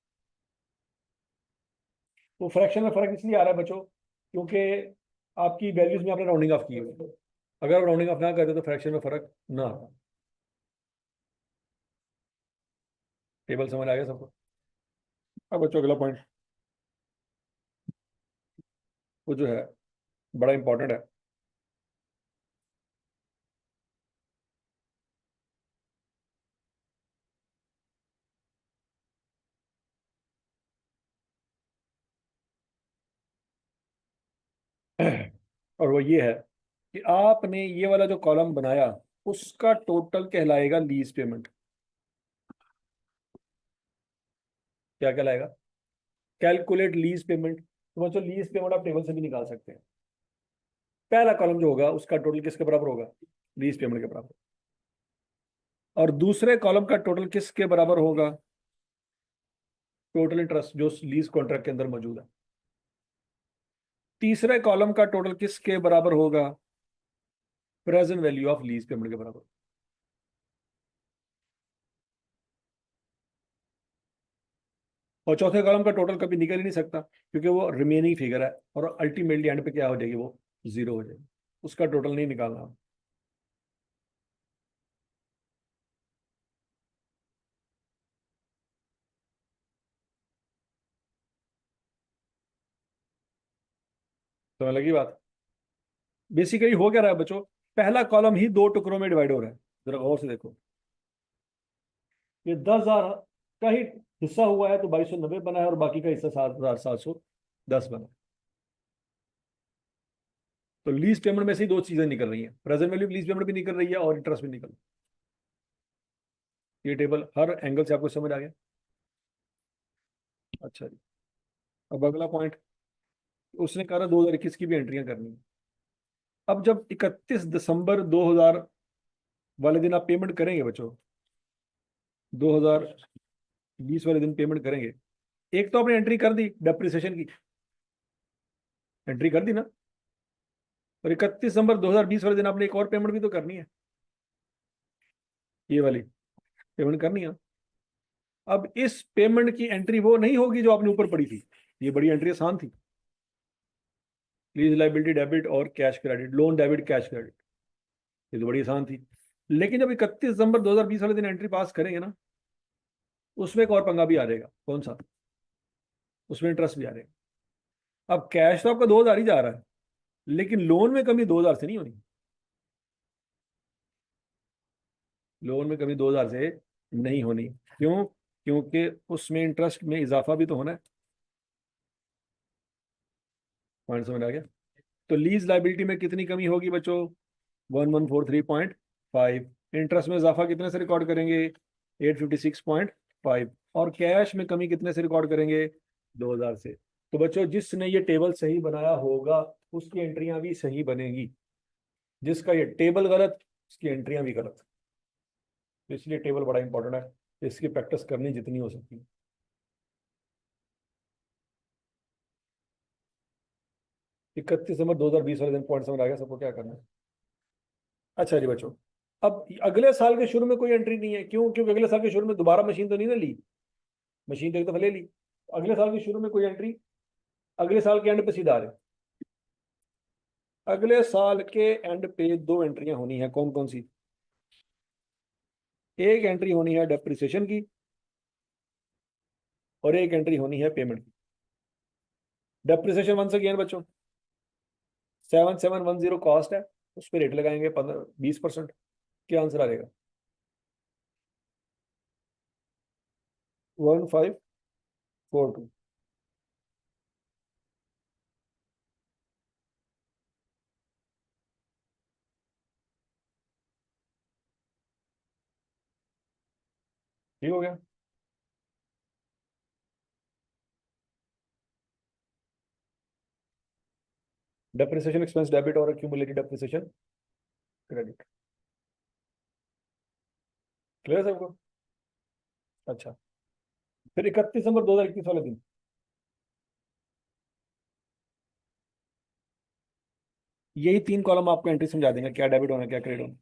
तो फ्रैक्शन में फर्क इसलिए आ रहा है बच्चों क्योंकि आपकी वैल्यूज में आपने राउंडिंग ऑफ की हुई। अगर आप राउंडिंग ऑफ ना करते तो फ्रैक्शन में फर्क ना आता। टेबल समझ आ गया सबको? अब बच्चों अगला पॉइंट वो जो है बड़ा इंपॉर्टेंट है। और वो ये है कि आपने ये वाला जो कॉलम बनाया उसका टोटल कहलाएगा लीज पेमेंट। क्या कहलाएगा? Calculate lease payment. तो बच्चों लीज पेमेंट आप टेबल से भी निकाल सकते हैं। पहला कॉलम जो होगा उसका टोटल किसके बराबर होगा? लीज पेमेंट के बराबर। और दूसरे कॉलम का टोटल किसके बराबर होगा? टोटल इंटरेस्ट जो लीज कॉन्ट्रैक्ट के अंदर मौजूद है। तीसरे कॉलम का टोटल किसके बराबर होगा? Present value of lease payment के बराबर। और चौथे कॉलम का टोटल कभी निकल ही नहीं सकता क्योंकि वो रिमेनिंग फिगर है और अल्टीमेटली एंड पे क्या हो जाएगी? वो जीरो हो जाएगी। उसका टोटल नहीं निकालना। तो लगी बात। बेसिकली हो क्या रहा है बच्चों? पहला कॉलम ही दो टुकड़ों में डिवाइड हो रहा है। जरा गौर से देखो, ये 10,000 का ही हिस्सा हुआ है तो 2290 बना है और बाकी का हिस्सा 7,710 बना है। तो लीज पेमेंट में से ही दो चीजें निकल रही हैं, प्रेजेंट वैल्यू लीज पेमेंट भी निकल रही है और इंटरेस्ट भी निकल रहा है। ये टेबल हर एंगल से आपको समझ आ गया? अच्छा जी। अब अगला पॉइंट, उसने कहा 2021 की भी एंट्रियां करनी है। अब जब 31 दिसंबर 2000 वाले दिन आप पेमेंट करेंगे बच्चों, 2020 वाले दिन पेमेंट करेंगे, एक तो आपने एंट्री कर दी डेप्रिसिएशन की, एंट्री कर दी ना, और 31 दिसंबर 2020 वाले दिन आपने एक और पेमेंट भी तो करनी है, ये वाली पेमेंट करनी है। अब इस पेमेंट की एंट्री वो नहीं होगी जो आपने ऊपर पड़ी थी। ये बड़ी एंट्री आसान थी, लीज लाइबिलिटी डेबिट और cash credit, loan debit cash credit, ये तो बड़ी आसान थी। लेकिन जब 31 दिसंबर 2020 वाले दिन एंट्री पास करेंगे ना, उसमें एक और पंगा भी आ जाएगा। कौन सा? उसमें इंटरेस्ट भी आ जाएगा। अब कैश तो आपका 2,000 ही जा रहा है, लेकिन लोन में कमी 2,000 से नहीं होनी। लोन में कमी 2,000 से नहीं होनी। क्यों? क्योंकि उसमें इंटरेस्ट में इजाफा भी तो होना है। पॉइंट समझ आ गया? तो लीज लाइबिलिटी में कितनी कमी होगी बच्चों? 1143.5। इंटरेस्ट में इजाफा कितने से रिकॉर्ड करेंगे? 856.5। और कैश में कमी कितने से रिकॉर्ड करेंगे? 2,000 से। तो बच्चों जिसने ये टेबल सही बनाया होगा उसकी एंट्रियां भी सही बनेंगी, जिसका ये टेबल गलत उसकी एंट्रियां भी गलत। तो इसलिए टेबल बड़ा इंपॉर्टेंट है, इसकी प्रैक्टिस करनी जितनी हो सकती है। 31 दिसंबर 2020 वाले दिन पॉइंट समझ आ गया सबको क्या करना है? अच्छा जी बच्चों, अब अगले साल के शुरू में कोई एंट्री नहीं है। क्यों? क्योंकि अगले साल के शुरू में दोबारा मशीन तो नहीं ना ली, मशीन तो एक दफा ले ली। अगले साल के शुरू में कोई एंट्री अगले साल के एंड पे सीधा आ रहे। अगले साल के एंड पे दो एंट्रियां होनी है। कौन कौन सी? एक एंट्री होनी है डेप्रिसिएशन की और एक एंट्री होनी है पेमेंट की। डेप्रिसिएशन वन से अगेन बच्चों 7710 कॉस्ट है, उस पर रेट लगाएंगे 15-20%। क्या आंसर आ जाएगा? 1542। ठीक हो गया? डेप्रिसिएशन एक्सपेंस डेबिट और एक्यूमुलेटेड डेप्रिसिएशन क्रेडिट। क्लियर सबको? अच्छा, फिर 31 दिसंबर 2021 वाले दिन यही तीन कॉलम आपको एंट्री समझा देंगे, क्या डेबिट होना क्या क्रेडिट होना।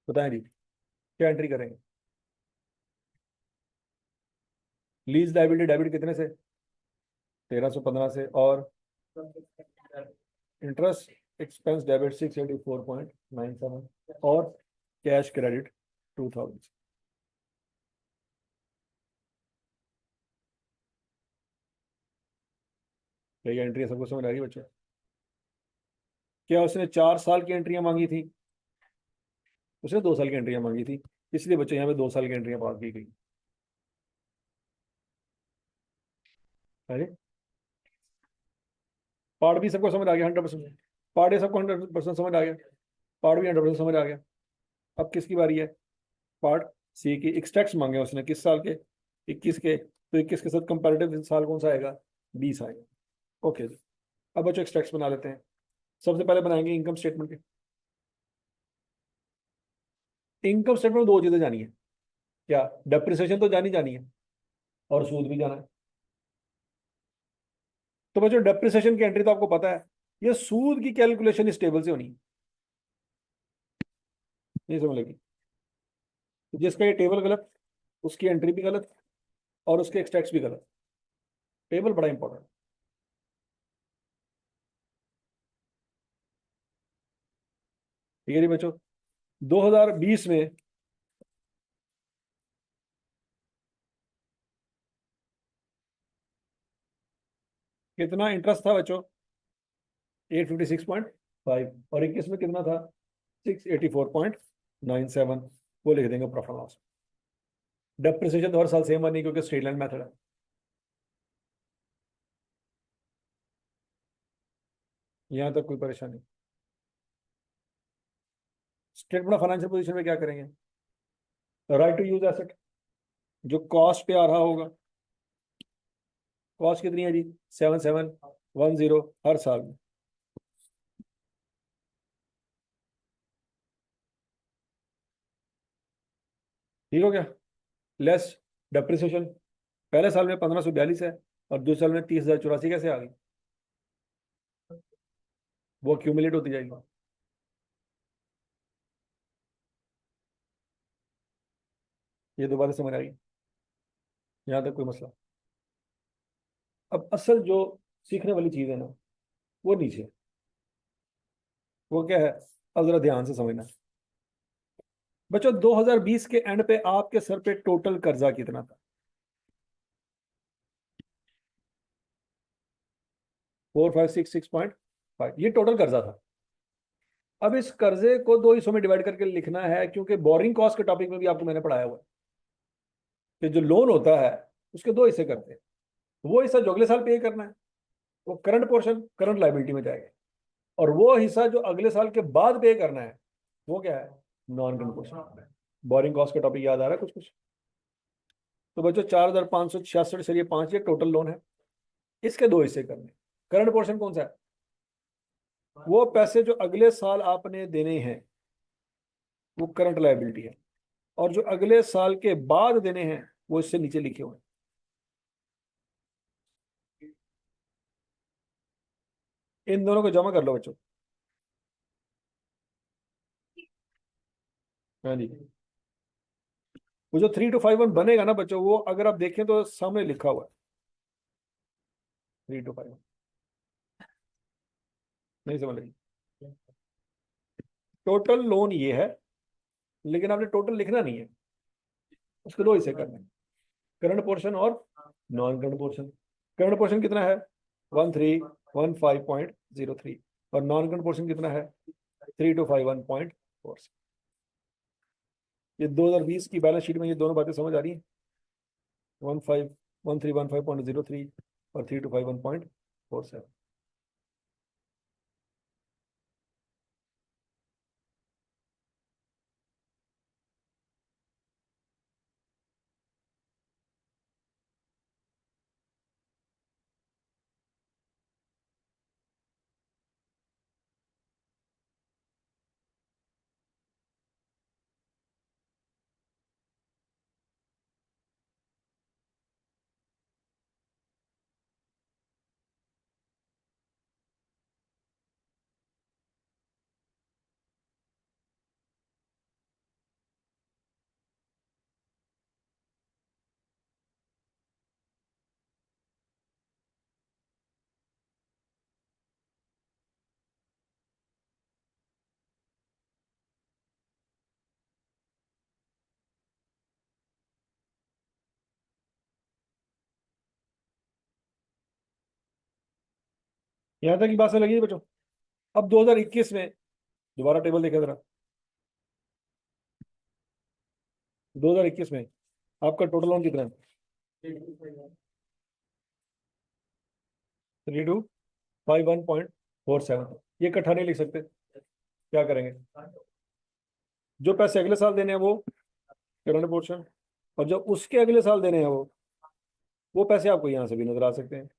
बताएं जी, क्या एंट्री करेंगे? लीज लायबिलिटी डेबिट कितने से? 1315 से। और इंटरेस्ट एक्सपेंस डेबिट 684.97 और कैश क्रेडिट 2000। क्या एंट्री सबको समझ आ गई बच्चों? क्या उसने 4 साल की एंट्रियां मांगी थी? उसने 2 साल की एंट्रियां मांगी थी, इसलिए बच्चों यहाँ पे 2 साल की एंट्रियां पास की गई। अरे पार्ट भी सबको समझ आ गया 100%? पार्ट ए सबको 100% समझ आ गया, पार्ट भी 100% समझ आ गया। अब किसकी बारी है? पार्ट सी की। एक्सट्रैक्ट्स मांगे उसने किस साल के? 21 के। तो 21 के साथ कंपैरेटिव साल कौन सा आएगा? 20 आएगा। ओके जी। अब बच्चों एक्सट्रैक्ट्स बना लेते हैं। सबसे पहले बनाएंगे इनकम स्टेटमेंट के। इनकम स्टेटमेंट में दो चीजें जानी है, क्या? डेप्रिसिएशन तो जानी जानी है और सूद भी जाना है। तो बच्चों डेप्रिसिएशन की एंट्री तो आपको पता है, ये सूद की कैलकुलेशन इस टेबल से होनी है, नहीं समझ लगी? तो जिसका ये टेबल गलत, उसकी एंट्री भी गलत और उसके एक्सट्रैक्ट्स भी गलत। टेबल बड़ा इंपॉर्टेंट। ठीक है जी बच्चों, 2020 में कितना इंटरेस्ट था बच्चों? 856.5। और 21 में कितना था? 684.97। वो लिख देंगे प्रॉफिट लॉस। डेप्रिसिएशन तो हर साल सेम बनी क्योंकि स्ट्रेट लाइन मेथड है। यहां तक कोई परेशानी? स्टेटमेंट ऑफ फाइनेंशियल पोजीशन में क्या करेंगे? राइट टू यूज एसेट, जो कॉस्ट पे आ रहा होगा। कॉस्ट कितनी है जी? 7710 हर साल में। ठीक हो गया? लेस डेप्रिसिएशन, पहले साल में 1542 है और दूसरे साल में 30,084 कैसे आ गई? वो क्यूमुलेट होती जाएगी। ये दोबारा समझ आई? यहां तक कोई मसला? अब असल जो सीखने वाली चीज है ना, वो नीचे, वो क्या है? अब जरा ध्यान से समझना बच्चों। 2020 के एंड पे आपके सर पे टोटल कर्जा कितना था? 4566.5, ये टोटल कर्जा था। अब इस कर्जे को दो हिस्सों में डिवाइड करके लिखना है, क्योंकि बोरिंग कॉस्ट के टॉपिक में भी आपको मैंने पढ़ाया हुआ है कि जो लोन होता है उसके दो हिस्से करते हैं। वो हिस्सा जो अगले साल पे करना है, वो करंट पोर्शन, करंट लाइबिलिटी में जाएगा। और वो हिस्सा जो अगले साल के बाद पे करना है, वो क्या है? Non current portion. Borrowing cost का टॉपिक याद आ रहा है कुछ कुछ? तो बच्चों 4,566 चलिए 5, ये टोटल लोन है। इसके दो हिस्से करने। करंट पोर्शन कौन सा है? वो पैसे जो अगले साल आपने देने हैं, वो करंट लायबिलिटी है। और जो अगले साल के बाद देने हैं, वो इससे नीचे लिखे हुए हैं। इन दोनों को जमा कर लो बच्चों। हाँ जी। वो जो 3251 बनेगा ना बच्चों, वो अगर आप देखें तो सामने लिखा हुआ है 3251। नहीं समझ लगी? टोटल लोन ये है, लेकिन आपने टोटल लिखना नहीं है, उसके दो हिस्से करने हैं, करंट पोर्शन और non current portion. Current portion कितना है? 1315.03। और नॉन करंट पोर्शन कितना है? 3251.4। ये 2020 की बैलेंस शीट में ये दोनों बातें समझ आ रही हैं? 1315.03 और 3251.47। यहां तक की बात से लगी बच्चों? अब 2021 में दोबारा टेबल देखा जरा। 2021 में आपका टोटल लोन कितना है? 3251.47। ये इकट्ठा नहीं लिख सकते, क्या करेंगे? जो पैसे अगले साल देने हैं वो करंट पोर्शन, और जो उसके अगले साल देने हैं वो पैसे आपको यहां से भी नजर आ सकते हैं।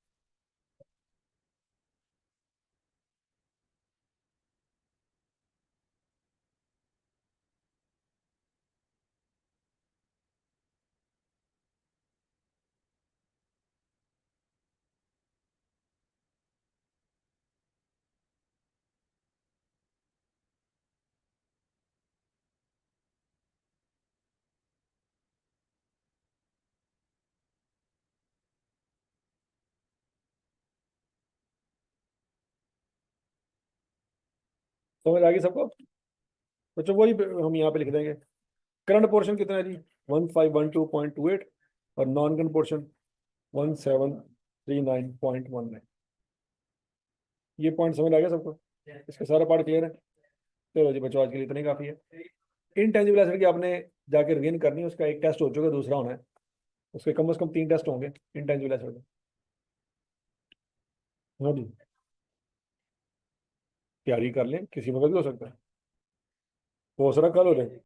समझ आ गई सबको? बच्चों वही हम यहाँ पे लिख देंगे। करंट पोर्शन कितना है जी? 1512.28 और नॉन करंट पोर्शन 1739.19। ये पॉइंट समझ आ गया सबको? इसका सारा पार्ट क्लियर है? चलो जी बच्चों, आज के लिए इतना ही काफ़ी है। इनटेंजिबल एसेट की आपने जाके रिवीजन करनी है, उसका एक टेस्ट हो चुका है, दूसरा होना है। उसके कम से कम 3 टेस्ट होंगे इनटेंजिबल एसेट के। हाँ जी, तैयारी कर लें, किसी वक्त भी हो सकता है, हो सकता है कल हो जाए।